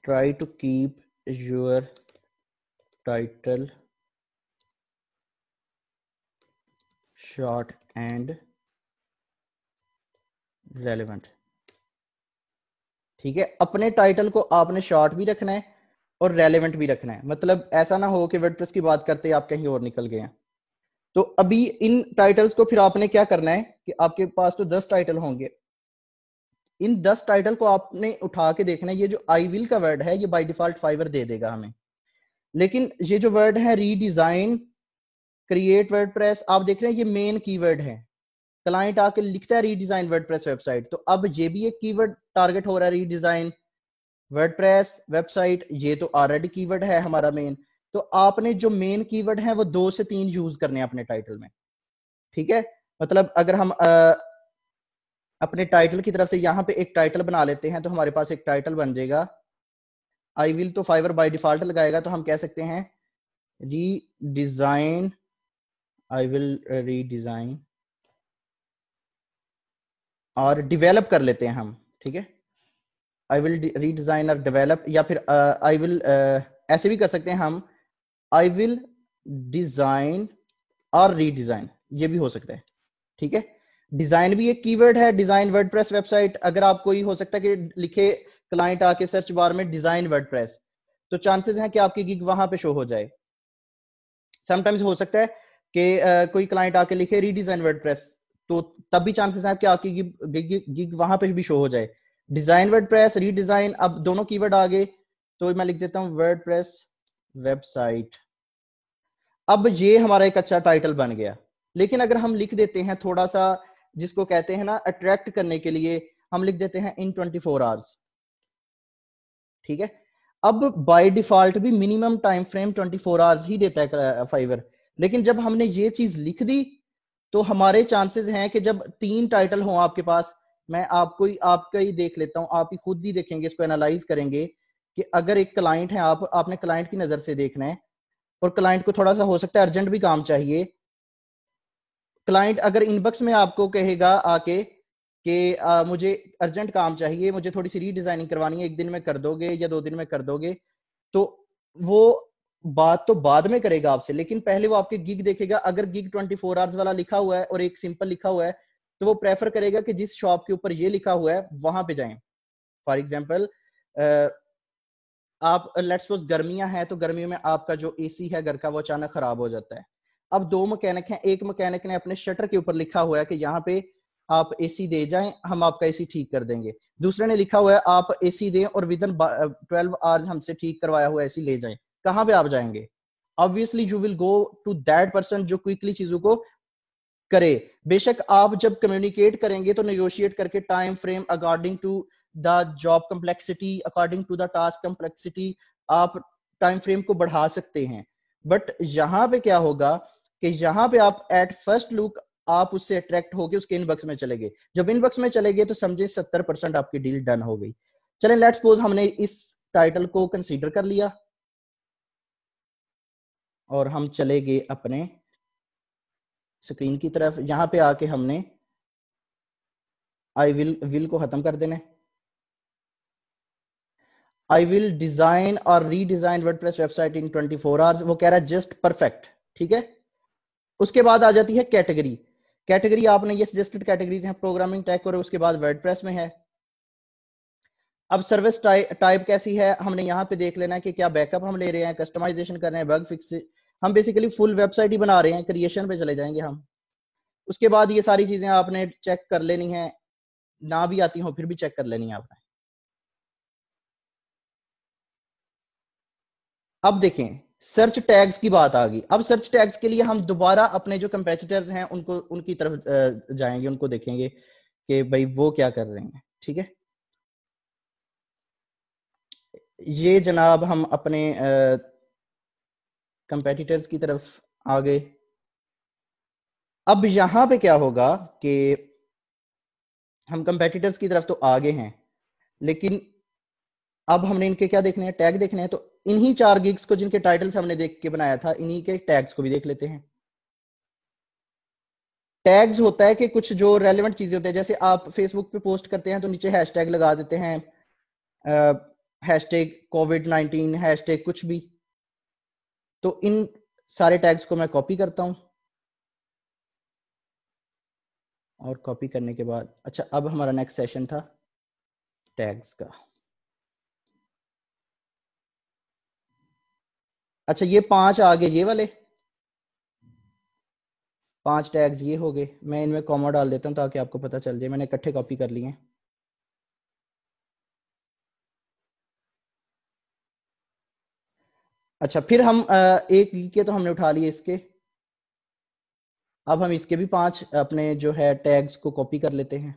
try to keep your title short and relevant। ठीक है, अपने टाइटल को आपने शॉर्ट भी रखना है और रेलेवेंट भी रखना है। मतलब ऐसा ना हो कि वर्डप्रेस की बात करते आप कहीं और निकल गए हैं। तो अभी इन टाइटल्स को फिर आपने क्या करना है कि आपके पास तो 10 टाइटल होंगे। इन 10 टाइटल को आपने उठा के देखना है। ये जो आई विल का वर्ड है ये बाय डिफॉल्ट फाइवर दे देगा हमें, लेकिन ये जो वर्ड है रीडिजाइन, क्रिएट वर्डप्रेस, आप देख रहे हैं ये मेन कीवर्ड है। क्लाइंट आके लिखता है रीडिजाइन वर्डप्रेस वेबसाइट, तो अब ये भी एक कीवर्ड टारगेट हो रहा है, रीडिजाइन वर्डप्रेस वेबसाइट, ये तो ऑलरेडी कीवर्ड है हमारा मेन। तो आपने जो मेन कीवर्ड है वो 2 से 3 यूज करने हैं अपने टाइटल में, ठीक है। मतलब अगर हम अपने टाइटल की तरफ से यहाँ पे एक टाइटल बना लेते हैं तो हमारे पास एक टाइटल बन जाएगा। आई विल तो फाइवर बाय डिफॉल्ट लगाएगा, तो हम कह सकते हैं रीडिजाइन, आई विल रीडिजाइन, और डिवेलप कर लेते हैं हम, ठीक है। आई विल रीडिजाइन और डेवलप, या फिर आई विल ऐसे भी कर सकते हैं हम, आई विल डिजाइन और रीडिजाइन, ये भी हो सकता है, ठीक है। डिजाइन भी एक कीवर्ड है, डिजाइन वर्डप्रेस वेबसाइट। अगर आप कोई हो सकता है कि लिखे क्लाइंट आके सर्च बार में डिजाइन वर्डप्रेस, तो चांसेस हैं कि आपकी गिग वहां पे शो हो जाए। समटाइम्स हो सकता है कि कोई क्लाइंट आके लिखे रीडिजाइन वर्डप्रेस, तो तब भी चांसेस हैं कि आपकी गिग वहां पे भी शो हो जाए। डिजाइन वर्डप्रेस, रीडिजाइन, अब दोनों कीवर्ड आ गए, तो मैं लिख देता हूँ वर्डप्रेस वेबसाइट। अब ये हमारा एक अच्छा टाइटल बन गया। लेकिन अगर हम लिख देते हैं थोड़ा सा, जिसको कहते हैं ना अट्रैक्ट करने के लिए, हम लिख देते हैं इन 24 आवर्स, ठीक है। अब बाय डिफॉल्ट भी मिनिमम टाइम फ्रेम 24 आवर्स ही देता है फाइवर, लेकिन जब हमने ये चीज लिख दी तो हमारे चांसेस हैं कि जब 3 टाइटल हो आपके पास, मैं आपका ही देख लेता हूं, आप ही खुद ही देखेंगे, इसको एनालाइज करेंगे कि अगर एक क्लाइंट है, आपने क्लाइंट की नजर से देखना है, और क्लाइंट को थोड़ा सा हो सकता है अर्जेंट भी काम चाहिए। क्लाइंट अगर इनबॉक्स में आपको कहेगा आके कि मुझे अर्जेंट काम चाहिए, मुझे थोड़ी सी रीडिजाइनिंग करवानी है, 1 दिन में कर दोगे या 2 दिन में कर दोगे, तो वो बात तो बाद में करेगा आपसे, लेकिन पहले वो आपके गिग देखेगा। अगर गिग 24 आवर्स वाला लिखा हुआ है और एक सिंपल लिखा हुआ है, तो वो प्रेफर करेगा कि जिस शॉप के ऊपर ये लिखा हुआ है वहां पे जाएं। फॉर एग्जाम्पल, आप लेट्स सपोज गर्मियां हैं, तो गर्मियों में आपका जो एसी है घर का वो अचानक खराब हो जाता है। अब 2 मैकेनिक हैं, एक मैकेनिक ने अपने शटर के ऊपर लिखा हुआ है कि यहाँ पे आप एसी दे जाएं, हम आपका एसी ठीक कर देंगे। दूसरे ने लिखा हुआ है आप एसी दें और विद इन 12 आवर्स हमसे ठीक करवाया हुआ एसी ले जाएं। कहां पे आप जाएंगे? Obviously you will go to that person जो क्विकली चीजों को करे। बेशक आप जब कम्युनिकेट करेंगे तो नेगोशिएट करके time frame according to the job complexity, according to the task complexity, आप टाइम फ्रेम को बढ़ा सकते हैं। बट यहां पे क्या होगा कि यहां पे आप एट फर्स्ट लुक आप उससे अट्रैक्ट होके उसके इनबॉक्स में चले गए। जब इनबॉक्स में चले गए तो समझे 70% आपकी डील डन हो गई। चलें, लेट्स सपोज हमने इस टाइटल को कंसीडर कर लिया और हम चले गए अपने स्क्रीन की तरफ। यहां पे आके हमने आई विल को खत्म कर देना है। आई विल डिजाइन और रीडिजाइन वर्डप्रेस वेबसाइट इन 24 आवर्स, वो कह रहा है जस्ट परफेक्ट, ठीक है। उसके बाद आ जाती है कैटेगरी। कैटेगरी आपने ये सजेस्टेड कैटेगरीज हैं, प्रोग्रामिंग, टेक, और उसके बाद वर्डप्रेस में है। अब सर्विस टाइप कैसी है हमने यहाँ पे देख लेना है कि क्या बैकअप हम ले रहे हैं, कस्टमाइजेशन कर रहे हैं, बग फिक्स। हम बेसिकली फुल वेबसाइट ही बना रहे हैं, क्रिएशन पे चले जाएंगे हम। उसके बाद ये सारी चीजें आपने चेक कर लेनी है, ना भी आती हो फिर भी चेक कर लेनी है आपने। अब देखें सर्च टैग्स की बात आ गई। अब सर्च टैग्स के लिए हम दोबारा अपने जो कंपेटिटर्स हैं उनको उनकी तरफ जाएंगे, उनको देखेंगे कि भाई वो क्या कर रहे हैं, ठीक है। ये जनाब हम अपने कंपेटिटर्स की तरफ आ गए। अब यहां पे क्या होगा कि हम कंपेटिटर्स की तरफ तो आगे हैं, लेकिन अब हमने इनके क्या देखने हैं, टैग देखने हैं। तो इन्हीं 4 गिग्स को जिनके टाइटल्स हमने देख के बनाया था, इन्हीं के टैग्स को भी देख लेते हैं। टैग्स होता है कि कुछ जो रेलेवेंट चीजें होते हैं, जैसे आप फेसबुक पे पोस्ट करते हैं तो नीचे हैशटैग लगा देते हैं, हैशटैग COVID-19, हैशटैग कुछ भी। तो इन सारे टैग्स को मैं कॉपी करता हूं, और कॉपी करने के बाद अच्छा, अब हमारा नेक्स्ट सेशन था टैग्स का। अच्छा, ये 5 आ गए, ये वाले 5 टैग्स ये हो गए। मैं इनमें कॉमा डाल देता हूं ताकि आपको पता चल जाए, मैंने इकट्ठे कॉपी कर लिए हैं। अच्छा, फिर हम एक के तो हमने उठा लिए इसके। अब हम इसके भी 5 अपने जो है टैग्स को कॉपी कर लेते हैं।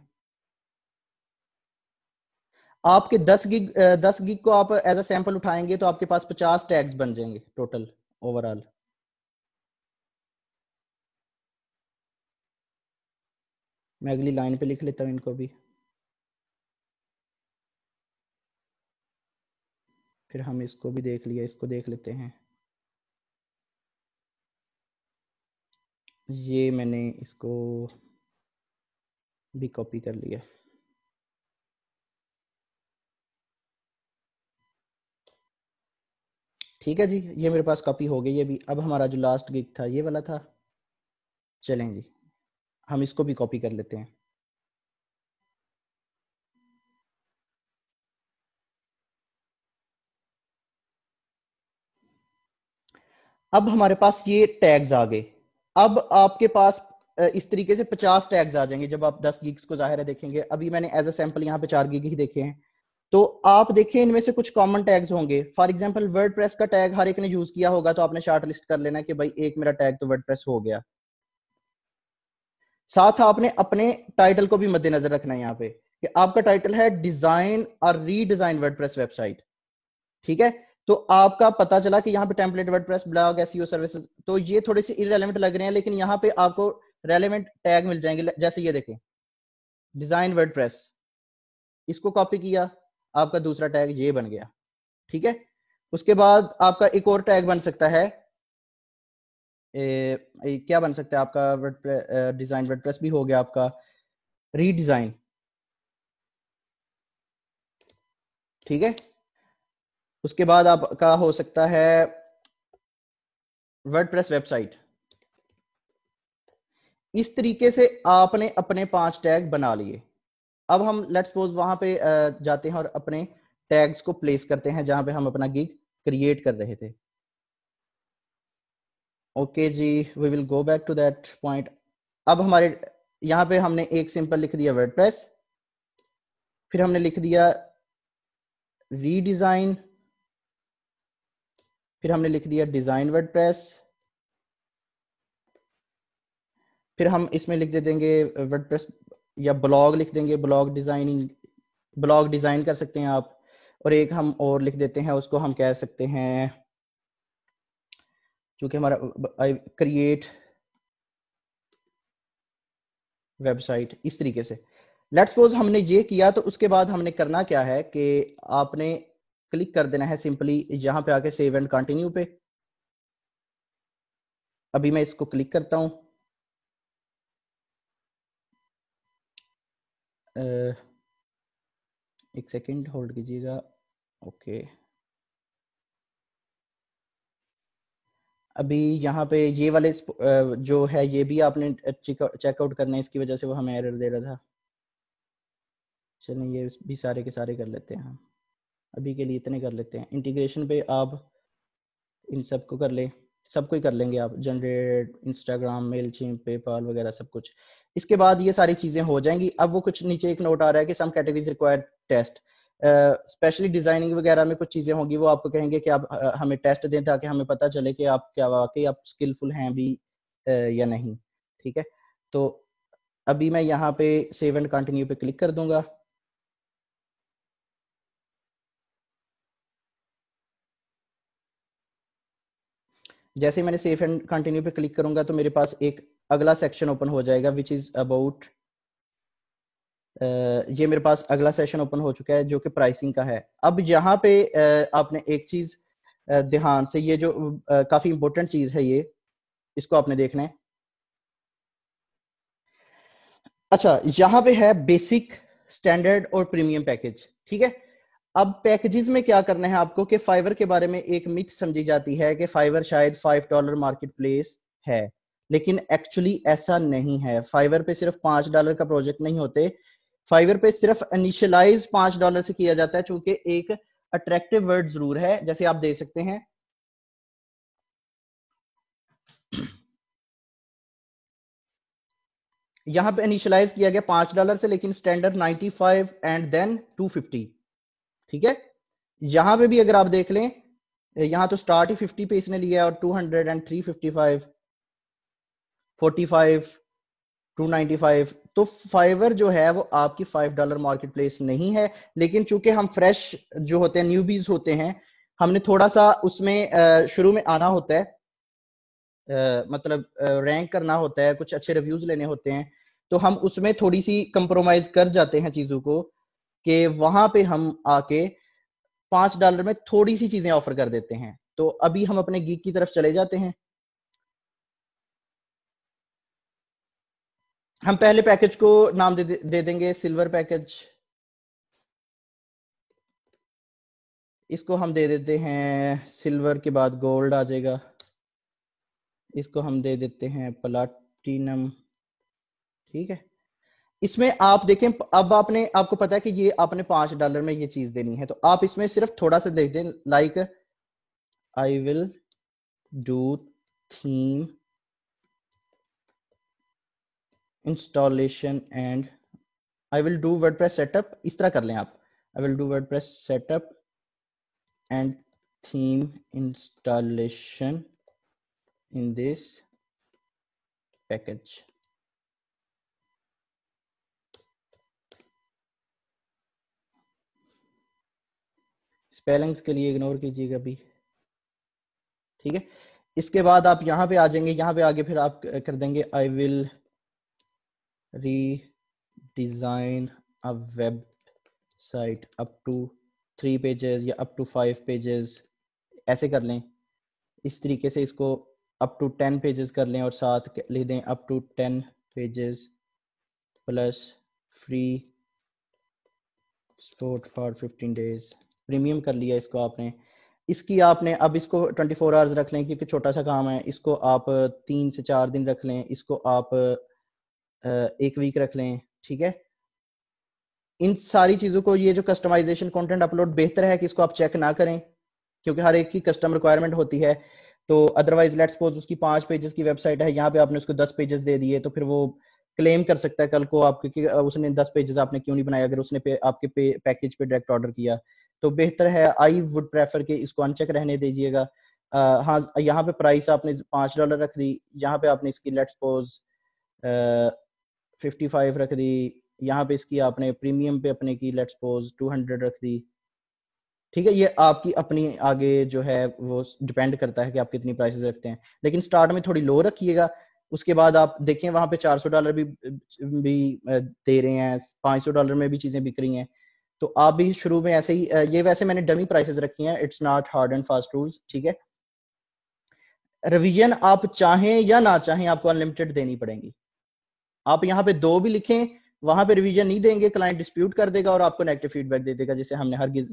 आपके 10 गिग को आप एज अ सैंपल उठाएंगे तो आपके पास 50 टैग्स बन जाएंगे टोटल ओवरऑल। मैं अगली लाइन पे लिख लेता हूं इनको भी, फिर हम इसको भी देख लिया, इसको देख लेते हैं। ये मैंने इसको भी कॉपी कर लिया। ठीक है जी, ये मेरे पास कॉपी हो गई है भी। अब हमारा जो लास्ट गिग था ये वाला था। चलें जी, हम इसको भी कॉपी कर लेते हैं। अब हमारे पास ये टैग्स आ गए। अब आपके पास इस तरीके से 50 टैग्स आ जाएंगे जब आप 10 गिग्स को जाहिर है देखेंगे। अभी मैंने एज अ सैंपल यहाँ पे 4 गिग ही देखे हैं, तो आप देखें इनमें से कुछ कॉमन टैग्स होंगे। फॉर एग्जांपल वर्डप्रेस का टैग हर एक ने यूज किया होगा, तो आपने शार्ट लिस्ट कर लेना कि भाई एक मेरा टैग तो वर्डप्रेस हो गया। साथ आपने अपने टाइटल को भी मद्देनजर रखना है यहाँ पे कि आपका टाइटल है डिजाइन और रीडिजाइन वर्डप्रेस वेबसाइट, ठीक है। तो आपका पता चला कि यहाँ पे template WordPress blog SEO services, तो ये थोड़े से इररेलेवेंट लग रहे हैं, लेकिन यहाँ पे आपको रेलेवेंट टैग मिल जाएंगे। जैसे ये देखें डिजाइन वर्डप्रेस, इसको कॉपी किया, आपका दूसरा टैग ये बन गया, ठीक है। उसके बाद आपका एक और टैग बन सकता है, क्या बन सकता है आपका डिजाइन वर्डप्रेस भी हो गया आपका रीडिजाइन, ठीक है। उसके बाद आपका हो सकता है वर्डप्रेस वेबसाइट। इस तरीके से आपने अपने 5 टैग बना लिए। अब हम लेट्स सपोज वहां पे जाते हैं और अपने टैग्स को प्लेस करते हैं जहां पे हम अपना गिग क्रिएट कर रहे थे। ओके जी, we will go back to that point. अब हमारे यहाँ पे हमने एक सिंपल लिख दिया वर्डप्रेस, फिर हमने लिख दिया रीडिजाइन, फिर हमने लिख दिया डिजाइन वर्डप्रेस, फिर हम इसमें लिख दे देंगे वर्डप्रेस या ब्लॉग लिख देंगे, ब्लॉग डिजाइनिंग, ब्लॉग डिजाइन कर सकते हैं आप। और एक हम और लिख देते हैं, उसको हम कह सकते हैं, क्योंकि हमारा क्रिएट वेबसाइट, इस तरीके से। लेट्स सपोज हमने ये किया, तो उसके बाद हमने करना क्या है कि आपने क्लिक कर देना है सिंपली यहां पे आके सेव एंड कंटिन्यू पे। अभी मैं इसको क्लिक करता हूं, एक सेकंड होल्ड कीजिएगा। ओके, अभी यहाँ पे ये वाले जो है ये भी आपने चेकआउट करना है, इसकी वजह से वो हमें एरर दे रहा था। चलिए ये भी सारे के सारे कर लेते हैं हम, अभी के लिए इतने कर लेते हैं। इंटीग्रेशन पे आप इन सबको कर ले, सबको ही कर लेंगे आप, जनरेट, इंस्टाग्राम, मेलचिम्प, पेपाल वगैरह सब कुछ। इसके बाद ये सारी चीजें हो जाएंगी। अब वो कुछ नीचे एक नोट आ रहा है कि some categories require test, specially designing वगैरह में कुछ चीजें होंगी, वो आपको कहेंगे कि आप हमें टेस्ट दें ताकि हमें पता चले कि आप क्या वाकई आप स्किलफुल हैं भी या नहीं, ठीक है। तो अभी मैं यहाँ पे सेव एंड कंटिन्यू पे क्लिक कर दूंगा। जैसे मैंने सेव एंड कंटिन्यू पे क्लिक करूंगा तो मेरे पास एक अगला सेक्शन ओपन हो जाएगा विच इज अबाउट, ये मेरे पास अगला सेशन ओपन हो चुका है जो कि प्राइसिंग का है। अब यहाँ पे आपने एक चीज ध्यान से, ये जो काफी इंपॉर्टेंट चीज है, ये इसको आपने देखना है। अच्छा, यहाँ पे है बेसिक, स्टैंडर्ड और प्रीमियम पैकेज, ठीक है। अब पैकेजेस में क्या करना है आपको कि फाइवर के बारे में एक मिथ समझी जाती है कि फाइवर शायद $5 मार्केट प्लेस है, लेकिन एक्चुअली ऐसा नहीं है। फाइवर पे सिर्फ $5 का प्रोजेक्ट नहीं होते, फाइवर पे सिर्फ इनिशियलाइज $5 से किया जाता है, चूंकि एक अट्रैक्टिव वर्ड जरूर है, जैसे आप देख सकते हैं यहां पे इनिशियलाइज किया गया $5 से, लेकिन स्टैंडर्ड 95 एंड देन 250, ठीक है। यहां पे भी अगर आप देख लें, यहां तो स्टार्ट ही 50 पे इसने लिया है, और 200 एंड 355, 45, 295। तो फाइवर जो है वो आपकी $5 मार्केट प्लेस नहीं है, लेकिन चूंकि हम फ्रेश जो होते हैं, न्यूबीज होते हैं, हमने थोड़ा सा उसमें शुरू में आना होता है, मतलब रैंक करना होता है, कुछ अच्छे रिव्यूज लेने होते हैं, तो हम उसमें थोड़ी सी कंप्रोमाइज कर जाते हैं चीजों को, कि वहां पे हम आके $5 में थोड़ी सी चीजें ऑफर कर देते हैं। तो अभी हम अपने गीक की तरफ चले जाते हैं। हम पहले पैकेज को नाम दे देंगे सिल्वर पैकेज, इसको हम दे देते हैं सिल्वर के बाद गोल्ड आ जाएगा, इसको हम दे देते हैं प्लाटिनम, ठीक है। इसमें आप देखें, अब आपने, आपको पता है कि ये आपने $5 में ये चीज देनी है, तो आप इसमें सिर्फ थोड़ा सा देख दें, like I will do theme installation and I will do WordPress setup, इस तरह कर लें आप। I will do WordPress setup and theme installation in this package. Spellings के लिए इग्नोर कीजिएगा अभी, ठीक है। इसके बाद आप यहाँ पे आ जाएंगे, यहाँ पे आगे फिर आप कर देंगे I will redesign a website up to 3 pages या अप टू 5 पेजेस, ऐसे कर लें। इस तरीके से इसको अप टू 10 पेजेस कर लें और साथ लिख दें up to 10 pages plus free support for 15 days. Premium कर लिया इसको आपने। इसकी आपने अब इसको 24 आवर्स रख लें क्योंकि छोटा सा काम है। इसको आप 3 से 4 दिन रख लें, इसको आप 1 वीक रख लें, ठीक है। इन सारी चीज़ों को, ये जो कस्टमाइजेशन कंटेंट अपलोड, बेहतर है कि इसको आप चेक ना करें क्योंकि हर एक की कस्टम रिक्वायरमेंट होती है। तो अदरवाइज लेट्स सपोज उसकी 5 पेजेस की वेबसाइट है, यहाँ पे आपने उसको 10 पेजेस दे दिए, तो फिर वो क्लेम कर सकता है कल को आपके कि उसने 10 पेजेस आपने क्यों नहीं बनाए, अगर उसने आपके पैकेज पे डायरेक्ट ऑर्डर किया। तो बेहतर है, आई वुड प्रेफर कि इसको अनचेक रहने दीजिएगा। हाँ, यहाँ पे प्राइस आपने $5 रख दी, यहाँ पे आपने इसकी लेट्स सपोज 55 रख दी, यहाँ पे इसकी आपने प्रीमियम पे अपने की लेट्स सपोज 200 रख दी, ठीक है। ये आपकी अपनी आगे जो है वो डिपेंड करता है कि आप कितनी प्राइसेस रखते हैं, लेकिन स्टार्ट में थोड़ी लो रखिएगा। उसके बाद आप देखें वहां पे $400 भी दे रहे हैं, $500 में भी चीजें बिक रही हैं। तो आप भी शुरू में ऐसे ही, ये वैसे मैंने डमी प्राइसेस रखी हैं, it's not hard and fast rules, ठीक है। रिवीजन आप चाहें या ना चाहें आपको अनलिमिटेड देनी पड़ेगी। आप यहाँ पे 2 भी लिखें, वहां पे रिवीजन नहीं देंगे, क्लाइंट डिस्प्यूट कर देगा और आपको नेगेटिव फीडबैक दे देगा, जिसे हमने हरगिज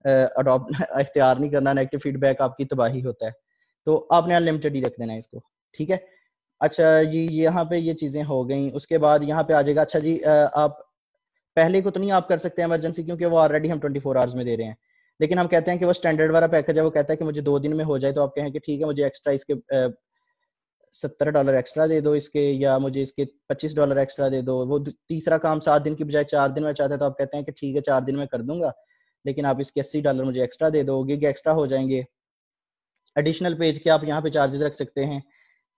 अडॉप्ट इख्तियार नहीं करना। नेगेटिव फीडबैक आपकी तबाही होता है। तो आपने अनलिमिटेड ही रख देना है इसको, ठीक है। अच्छा जी, यहाँ पे ये चीजें हो गई। उसके बाद यहाँ पे आ जाएगा, अच्छा जी आप पहले को तो नहीं आप कर सकते इमरजेंसी, क्योंकि वो ऑलरेडी हम 24 आवर्स में दे रहे हैं। लेकिन हम कहते हैं कि वो स्टैंडर्ड वाला पैकेज है, वो कहता है कि मुझे 2 दिन में हो जाए, तो आप कहें कि ठीक है मुझे एक्स्ट्रा इसके $70 एक्स्ट्रा दे दो इसके, या मुझे इसके $25 एक्स्ट्रा दे दो। वो तीसरा काम 7 दिन की बजाय 4 दिन में चाहते हैं, तो आप कहते हैं कि ठीक है 4 दिन में कर दूंगा, लेकिन आप इसके $80 मुझे एक्स्ट्रा दे दो, गिग एक्स्ट्रा हो जाएंगे। एडिशनल पेज के आप यहाँ पे चार्जेस रख सकते हैं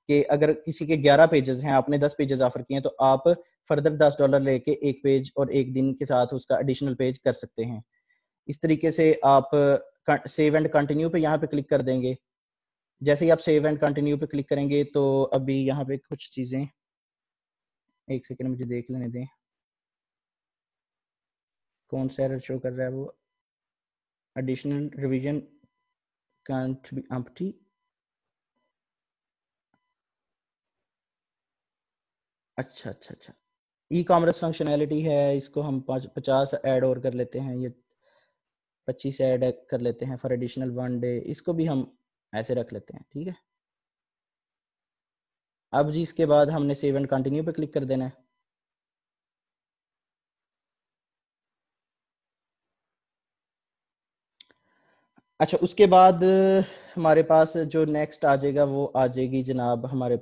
कि अगर किसी के 11 पेजेस हैं, आपने 10 पेजेस ऑफर किए हैं, तो आप फर्दर $10 लेके एक पेज और एक दिन के साथ उसका एडिशनल पेज कर सकते हैं। इस तरीके से आप सेव एंड कंटिन्यू पे यहाँ पे क्लिक कर देंगे। जैसे ही आप सेव एंड कंटिन्यू पे क्लिक करेंगे तो अभी यहाँ पे कुछ चीजें, एक सेकंड मुझे देख लेने दें कौन सा एरर शो कर रहा है। वो additional revision can't be empty. अच्छा अच्छा अच्छा, ई कॉमर्स फंक्शनैलिटी है, इसको हम 50 ऐड और कर लेते हैं, ये 25 ऐड कर लेते हैं फॉर एडिशनल 1 डे। इसको भी हम ऐसे रख लेते हैं, ठीक है। अब जी इसके बाद हमने सेव एंड कंटिन्यू पे क्लिक कर देना है। अच्छा, उसके बाद हमारे पास जो नेक्स्ट आ जाएगा वो आ जाएगी जनाब, हमारे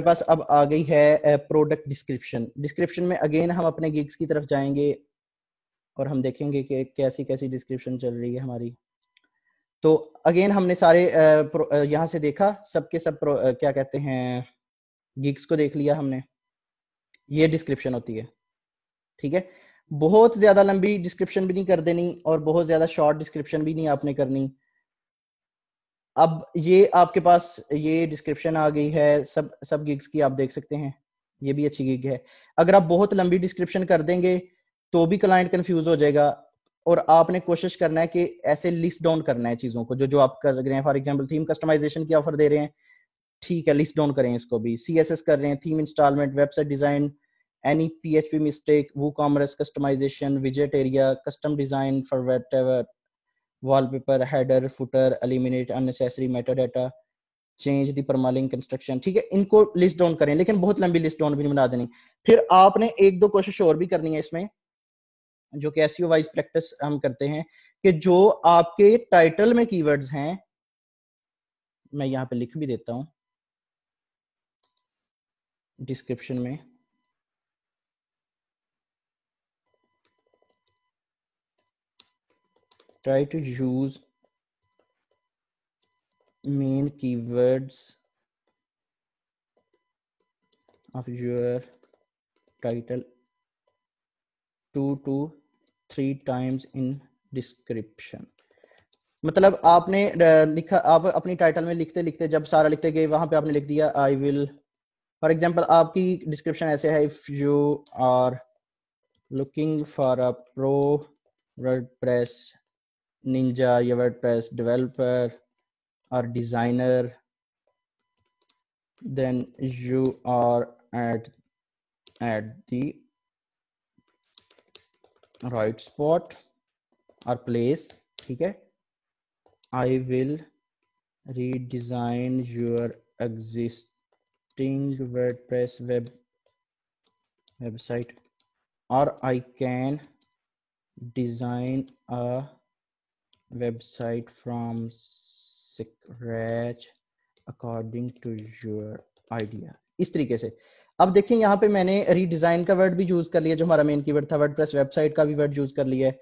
पास अब आ गई है प्रोडक्ट डिस्क्रिप्शन। डिस्क्रिप्शन में अगेन हम अपने गिग्स की तरफ जाएंगे और हम देखेंगे कि कैसी कैसी डिस्क्रिप्शन चल रही है हमारी। तो अगेन हमने सारे यहाँ से देखा, सबके सब क्या कहते हैं गिग्स को देख लिया हमने। ये डिस्क्रिप्शन होती है, ठीक है। बहुत ज्यादा लंबी डिस्क्रिप्शन भी नहीं कर देनी और बहुत ज्यादा शॉर्ट डिस्क्रिप्शन भी नहीं आपने करनी। अब ये आपके पास ये डिस्क्रिप्शन आ गई है सब गिग्स की, आप देख सकते हैं ये भी अच्छी गिग है। अगर आप बहुत लंबी डिस्क्रिप्शन कर देंगे तो भी क्लाइंट कंफ्यूज हो जाएगा, और आपने कोशिश करना है कि ऐसे लिस्ट डाउन करना है चीजों को जो जो आप कर रहे हैं। फॉर एग्जांपल थीम कस्टमाइजेशन की ऑफर दे रहे हैं, ठीक है लिस्ट डाउन करें इसको भी। CSS कर रहे हैं, theme instalment, website design, any PHP mistake, WooCommerce customisation, विजेट area, custom design for whatever, wallpaper, header, footer, eliminate unnecessary metadata, change the permalink construction, ठीक है। इनको लिस्ट डाउन करें, लेकिन बहुत लंबी लिस्ट डाउन भी नहीं बना देनी। फिर आपने एक दो कोशिश और भी करनी है इसमें, जो कि SEO वाइज प्रैक्टिस हम करते हैं, कि जो आपके टाइटल में कीवर्ड्स हैं, मैं यहाँ पे लिख भी देता हूं डिस्क्रिप्शन में, try to use main keywords of your title 2 to 3 times in description। मतलब आपने लिखा, आप अपनी टाइटल में लिखते लिखते जब सारा लिखते गए वहां पे आपने लिख दिया आई विल, फॉर एग्जांपल आपकी डिस्क्रिप्शन ऐसे है, if you are looking for a pro WordPress ninja या वर्डप्रेस डेवलपर और designer, then you are at the right spot or place, ठीक है। I will redesign your existing WordPress website, or I can design a website from scratch according to your idea। इस तरीके से अब देखिए यहाँ पे मैंने रीडिजाइन का वर्ड भी यूज कर लिया जो हमारा मेन कीवर्ड था, वर्डप्रेस वेबसाइट का भी वर्ड यूज कर लिया है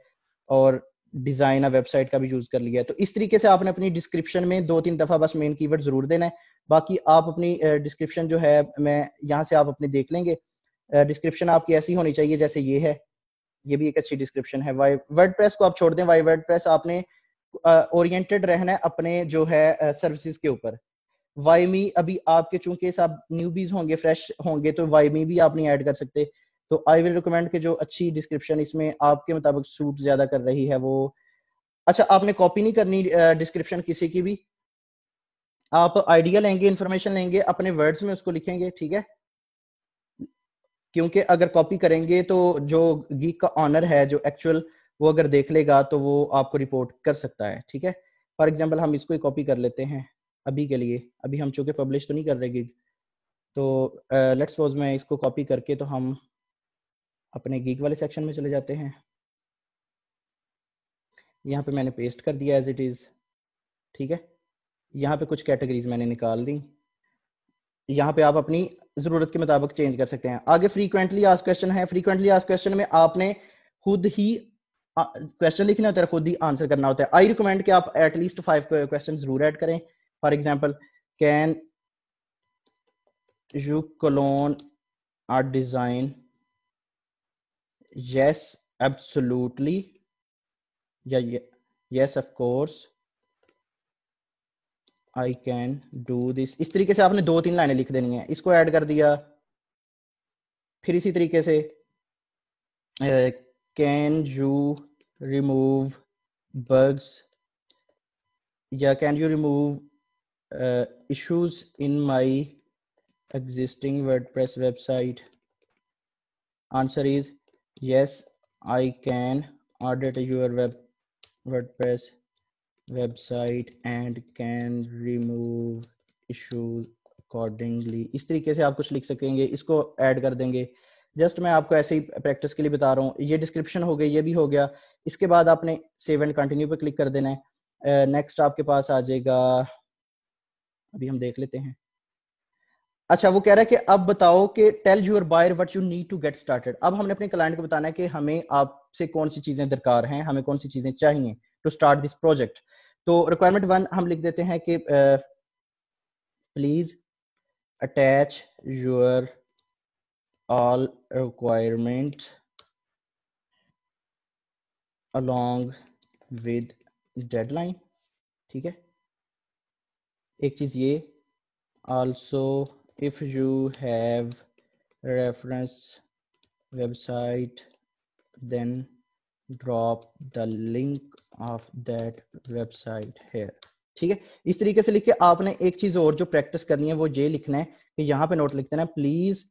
और डिजाइन वेबसाइट का भी यूज कर लिया है। तो इस तरीके से आपने अपनी डिस्क्रिप्शन में 2-3 दफा बस मेन कीवर्ड जरूर देना है। बाकी आप अपनी डिस्क्रिप्शन जो है, मैं यहाँ से आप अपने देख लेंगे, डिस्क्रिप्शन आपकी ऐसी होनी चाहिए जैसे ये है, ये भी एक अच्छी डिस्क्रिप्शन है। वाई वर्डप्रेस को आप छोड़ दें, वाई वर्डप्रेस आपने ओरिएंटेड रहना है अपने जो है सर्विसेज के ऊपर। वाई मी अभी आपके चूंकि सब न्यूबीज होंगे, फ्रेश होंगे, तो वाई मी भी आप नहीं ऐड कर सकते। तो आई विल रिकमेंड के जो अच्छी डिस्क्रिप्शन इसमें आपके मुताबिक सूट ज्यादा कर रही है वो, अच्छा आपने कॉपी नहीं करनी डिस्क्रिप्शन किसी की भी, आप आइडिया लेंगे, इंफॉर्मेशन लेंगे, अपने वर्ड्स में उसको लिखेंगे, ठीक है। क्योंकि अगर कॉपी करेंगे तो जो गीक का ऑनर है जो एक्चुअल, वो अगर देख लेगा तो वो आपको रिपोर्ट कर सकता है, ठीक है। फॉर एग्जाम्पल हम इसको ही कॉपी कर लेते हैं अभी के लिए, अभी हम चूंकि पब्लिश तो नहीं कर रहे गिग, तो लेट्स सपोज मैं इसको कॉपी करके तो हम अपने गिग वाले सेक्शन में चले जाते हैं। यहाँ पे मैंने पेस्ट कर दिया एज इट इज, ठीक है। यहाँ पे कुछ कैटेगरीज मैंने निकाल दी, यहाँ पे आप अपनी जरूरत के मुताबिक चेंज कर सकते हैं। आगे फ्रीक्वेंटली आस्क्ड क्वेश्चन है। फ्रीक्वेंटली आस्क्ड क्वेश्चन में आपने खुद ही क्वेश्चन लिखना होता है, खुद ही आंसर करना होता है। आई रिकमेंड कि आप एटलीस्ट 5 क्वेश्चन जरूर ऐड करें। For example, can you clone a design? Yes, absolutely, या yes of course I can do this। इस तरीके से आपने 2-3 लाइनें लिख देनी है, इसको ऐड कर दिया। फिर इसी तरीके से कैन यू रिमूव bugs या can you remove issues in my existing WordPress website? Answer is yes, I can audit your WordPress website and can remove issues accordingly। इस तरीके से आप कुछ लिख सकेंगे, इसको ऐड कर देंगे। जस्ट मैं आपको ऐसे ही प्रैक्टिस के लिए बता रहा हूँ। ये डिस्क्रिप्शन हो गई, ये भी हो गया। इसके बाद आपने सेव एंड कंटिन्यू पे क्लिक कर देना है। नेक्स्ट आपके पास आ जाएगा, अभी हम देख लेते हैं। अच्छा, वो कह रहा है कि अब बताओ कि tell your buyer what you need to get started. अब हमने अपने क्लाइंट को बताना है कि हमें आपसे कौन सी चीजें दरकार हैं, हमें कौन सी चीजें चाहिए टू स्टार्ट दिस प्रोजेक्ट। तो रिक्वायरमेंट 1 हम लिख देते हैं कि please attach your all requirement along with deadline, ठीक है। एक चीज ये, also if you have reference website then drop the link of that website here, ठीक है। इस तरीके से लिख के आपने एक चीज और जो प्रैक्टिस करनी है वो ये लिखना है कि यहाँ पे नोट लिख देना, please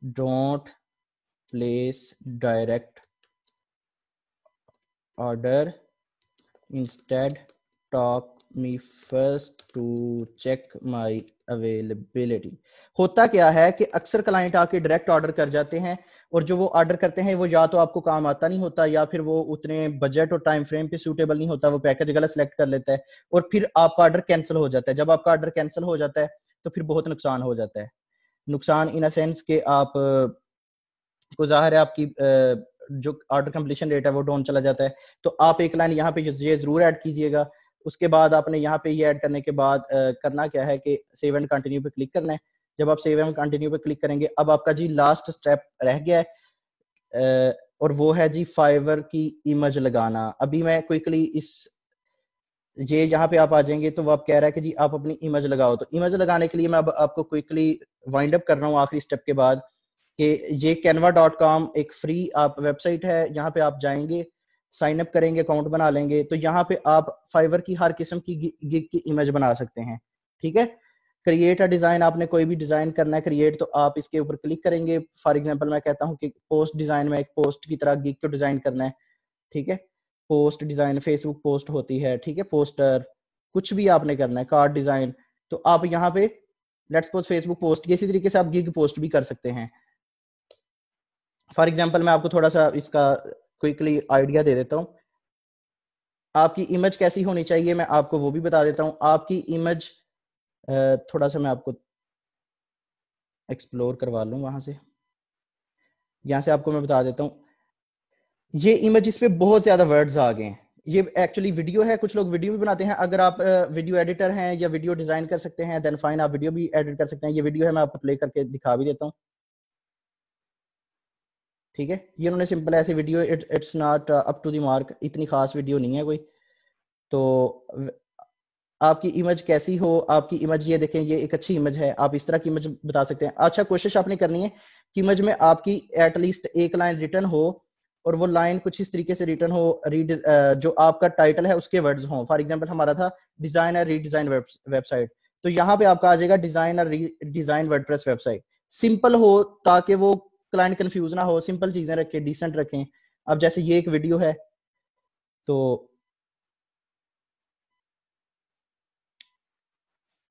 don't place direct order, instead talk me first to check my availability. होता क्या है कि अक्सर क्लाइंट आके डायरेक्ट ऑर्डर कर जाते हैं और जो वो ऑर्डर करते हैं वो या तो आपको काम आता नहीं होता या फिर वो उतने बजट और टाइम फ्रेम पे सूटेबल नहीं होता, वो पैकेज गलत सेलेक्ट कर लेता है और फिर आपका ऑर्डर कैंसिल हो जाता है। जब आपका ऑर्डर कैंसिल हो जाता है तो फिर बहुत नुकसान हो जाता है। नुकसान इन अ सेंस के आप को जाहिर है आपकी जो ऑर्डर कंप्लीशन रेट है वो डाउन चला जाता है। तो आप एक लाइन यहाँ पे ये जरूर ऐड कीजिएगा। उसके बाद आपने यहाँ पे ये ऐड करने के बाद करना क्या है कि सेव एंड कंटिन्यू पे क्लिक करना है। जब आप सेव एंड कंटिन्यू पे क्लिक करेंगे, अब आपका जी लास्ट स्टेप रह गया है, और वो है जी फाइवर की इमेज लगाना। अभी मैं क्विकली इस ये यहाँ पे आप आ जाएंगे तो वो आप कह रहा है कि जी आप अपनी इमेज लगाओ। तो इमेज लगाने के लिए मैं अब आपको क्विकली वाइंड अप कर रहा हूँ आखिरी स्टेप के बाद, कि ये canva.com एक फ्री आप वेबसाइट है। यहाँ पे आप जाएंगे, साइन अप करेंगे, अकाउंट बना लेंगे, तो यहाँ पे आप फाइवर की हर किस्म की गिग की इमेज बना सकते हैं। ठीक है, क्रिएट अ डिजाइन, आपने कोई भी डिजाइन करना है क्रिएट, तो आप इसके ऊपर क्लिक करेंगे। फॉर एग्जांपल मैं कहता हूँ कि पोस्ट डिजाइन में एक पोस्ट की तरह गिग को डिजाइन करना है। ठीक है, पोस्ट डिजाइन फेसबुक पोस्ट होती है, ठीक है, पोस्टर कुछ भी आपने करना है, कार्ड डिजाइन, तो आप यहाँ पे लेट्स सपोज फेसबुक पोस्ट, इसी तरीके से आप गिग पोस्ट भी कर सकते हैं। फॉर एग्जांपल मैं आपको थोड़ा सा इसका क्विकली आइडिया दे देता हूँ। आपकी इमेज कैसी होनी चाहिए मैं आपको वो भी बता देता हूँ। आपकी इमेज थोड़ा सा मैं आपको एक्सप्लोर करवा लूँ वहां से, यहाँ से आपको मैं बता देता हूँ। ये इमेज, इस पे बहुत ज्यादा वर्ड्स आ गए हैं। ये एक्चुअली वीडियो है, कुछ लोग वीडियो भी बनाते हैं। अगर आप वीडियो एडिटर हैं या वीडियो डिजाइन कर सकते हैं देन फाइन, आप वीडियो भी एडिट कर सकते हैं। ये वीडियो है, मैं आपको प्ले करके दिखा भी देता हूँ। ठीक है, ये उन्होंने सिंपल ऐसे video, it's not up to the mark, इतनी खास वीडियो नहीं है कोई। तो आपकी इमेज कैसी हो, आपकी इमेज ये देखें, ये एक अच्छी इमेज है, आप इस तरह की इमेज बता सकते हैं। अच्छा, कोशिश आपने करनी है कि इमेज में आपकी एटलीस्ट एक लाइन रिटर्न हो, और वो लाइन कुछ इस तरीके से रिटर्न हो, जो आपका टाइटल है उसके वर्ड्स हो। फॉर एग्जांपल हमारा था डिजाइन और रीडिजाइन वेबसाइट, तो यहाँ पे आपका आ जाएगा डिजाइन और रीडिजाइन वर्डप्रेस वेबसाइट। सिंपल हो ताकि वो क्लाइंट कंफ्यूज ना हो, सिंपल चीजें रखें, डिसेंट रखें। अब जैसे ये एक वीडियो है, तो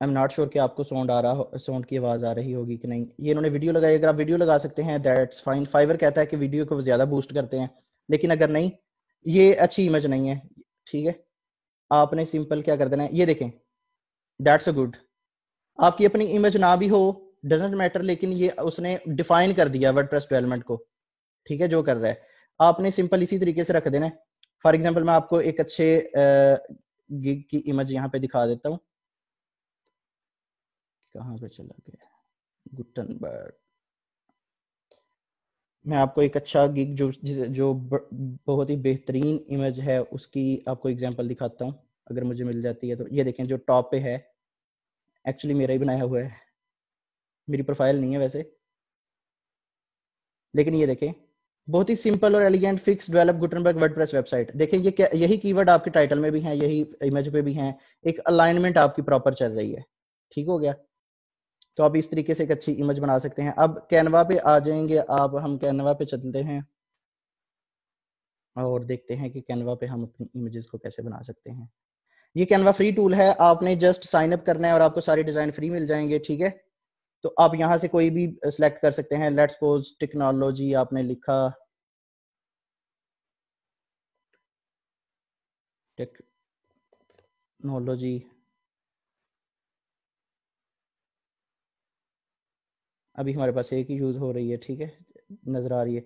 आई एम नॉट श्योर कि आपको साउंड आ रहा हो, साउंड की आवाज आ रही होगी कि नहीं। ये इन्होंने वीडियो लगाई, अगर आप वीडियो लगा सकते हैं दैट्स फाइन। फाइवर कहता है कि वीडियो को ज्यादा बूस्ट करते हैं, लेकिन अगर नहीं, ये अच्छी इमेज नहीं है। ठीक है, आपने सिंपल क्या कर देना है, ये देखें, दैट्स अ गुड। आपकी अपनी इमेज ना भी हो डजेंट मैटर, लेकिन ये उसने डिफाइन कर दिया वर्डप्रेस डेवलपमेंट को। ठीक है, जो कर रहा है आपने सिंपल इसी तरीके से रख देना है। फॉर एग्जाम्पल मैं आपको एक अच्छे गिग की इमेज यहाँ पे दिखा देता हूँ। कहाँ पे चला गया, गुटनबर्ग। मैं आपको एक अच्छा गिग जो बहुत ही बेहतरीन इमेज है उसकी आपको एग्जांपल दिखाता हूँ, अगर मुझे मिल जाती है तो। ये देखें, जो टॉप पे है, एक्चुअली मेरा ही बनाया हुआ है, मेरी प्रोफाइल नहीं है वैसे, लेकिन ये देखें, बहुत ही सिंपल और elegant fix develop Gutenberg WordPress website. देखें, ये क्या, यही कीवर्ड आपके टाइटल में भी हैं, यही इमेज पे भी हैं, एक अलाइनमेंट आपकी प्रॉपर चल रही है। ठीक हो गया, तो आप इस तरीके से एक अच्छी इमेज बना सकते हैं। अब कैनवा पे आ जाएंगे आप, हम कैनवा पे चलते हैं और देखते हैं कि कैनवा पे हम अपनी इमेजेस को कैसे बना सकते हैं। ये कैनवा फ्री टूल है, आपने जस्ट साइन अप करना है और आपको सारे डिजाइन फ्री मिल जाएंगे। ठीक है, तो आप यहाँ से कोई भी सिलेक्ट कर सकते हैं। लेट्स सपोज टेक्नोलॉजी आपने लिखा, टेक्नोलॉजी, अभी हमारे पास एक ही यूज हो रही है। ठीक है, नजर आ रही है।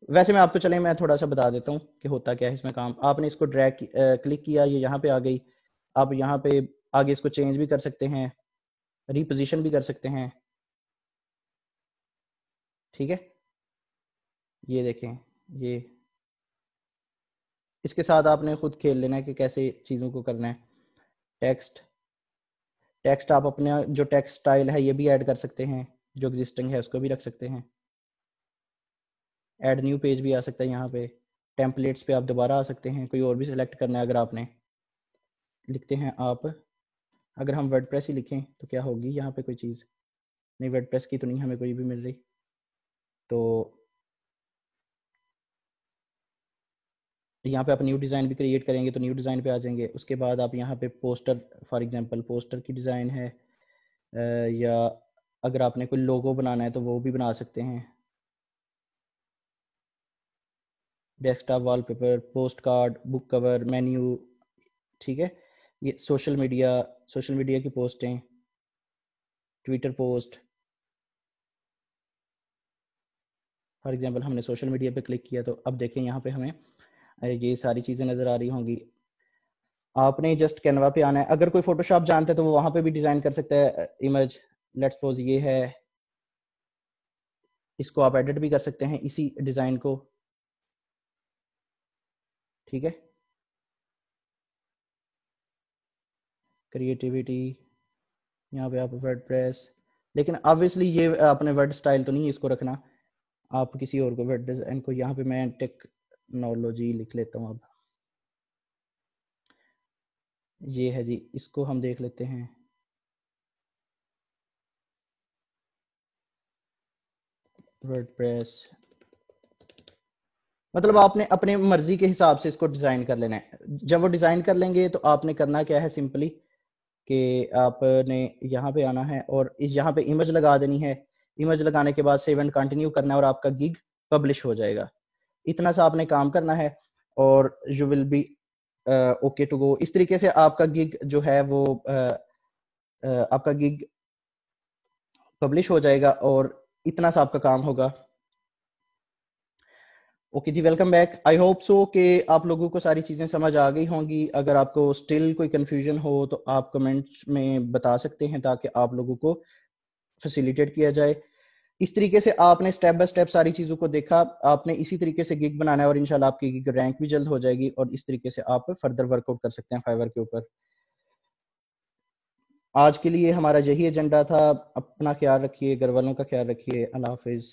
वैसे मैं आपको, चले मैं थोड़ा सा बता देता हूँ कि होता क्या है इसमें काम। आपने इसको ड्रैग क्लिक किया, ये यहाँ पे आ गई। आप यहाँ पे आगे इसको चेंज भी कर सकते हैं, रिपोजिशन भी कर सकते हैं। ठीक है, ये देखें, ये इसके साथ आपने खुद खेल लेना है कि कैसे चीज़ों को करना है। टेक्स्ट, टेक्स्ट आप अपने जो टेक्स्ट स्टाइल है ये भी ऐड कर सकते हैं, जो एग्जिस्टिंग है उसको भी रख सकते हैं। ऐड न्यू पेज भी आ सकता है यहाँ पे। टेम्पलेट्स पे आप दोबारा आ सकते हैं, कोई और भी सिलेक्ट करना है। अगर आपने लिखते हैं आप, अगर हम वर्डप्रेस ही लिखें तो क्या होगी यहाँ पे कोई चीज़ नहीं, वर्डप्रेस की तो नहीं हमें कोई भी मिल रही। तो यहाँ पे आप न्यू डिज़ाइन भी क्रिएट करेंगे तो न्यू डिज़ाइन पे आ जाएंगे। उसके बाद आप यहाँ पे पोस्टर, फॉर एग्जांपल पोस्टर की डिज़ाइन है, या अगर आपने कोई लोगो बनाना है तो वो भी बना सकते हैं। Desktop wallpaper, post card, book cover, menu. ठीक है, ये सोशल मीडिया, सोशल मीडिया की पोस्टें, ट्विटर पोस्ट, फॉर एग्जांपल हमने सोशल मीडिया पे क्लिक किया तो अब देखें यहाँ पे हमें ये सारी चीज़ें नज़र आ रही होंगी। आपने जस्ट कैनवा पे आना है। अगर कोई फोटोशॉप जानता है तो वो वहाँ पे भी डिज़ाइन कर सकता है इमेज। लेट्स सपोज ये है, इसको आप एडिट भी कर सकते हैं इसी डिज़ाइन को, ठीक है। क्रिएटिविटी, यहाँ पे आप वर्डप्रेस, लेकिन ऑब्वियसली ये अपने वर्ड स्टाइल तो नहीं है इसको रखना, आप किसी और को वर्ड डिज़ाइन को, यहाँ पे मैं टेक्नोलॉजी लिख लेता हूँ। अब ये है जी, इसको हम देख लेते हैं। वर्डप्रेस, मतलब आपने अपने मर्जी के हिसाब से इसको डिज़ाइन कर लेना है। जब वो डिज़ाइन कर लेंगे तो आपने करना क्या है, सिंपली कि आपने यहाँ पे आना है और इस यहाँ पे इमेज लगा देनी है। इमेज लगाने के बाद सेव एंड कंटिन्यू करना है और आपका गिग पब्लिश हो जाएगा। इतना सा आपने काम करना है और you will be okay to go. इस तरीके से आपका गिग जो है वो आपका गिग पब्लिश हो जाएगा और इतना सा आपका काम होगा। ओके जी, welcome back. I hope so कि आप लोगों को सारी चीज़ें समझ आ गई होंगी। अगर आपको स्टिल कोई कंफ्यूजन हो तो आप कमेंट्स में बता सकते हैं ताकि आप लोगों को फैसिलिटेट किया जाए। इस तरीके से आपने स्टेप बाय स्टेप सारी चीज़ों को देखा। आपने इसी तरीके से गिग बनाना है और इंशाल्लाह आपकी गिग रैंक भी जल्द हो जाएगी और इस तरीके से आप फर्दर वर्कआउट कर सकते हैं फाइवर के ऊपर। आज के लिए हमारा यही एजेंडा था। अपना ख्याल रखिए, घर वालों का ख्याल रखिए। अल्लाह हाफिज़।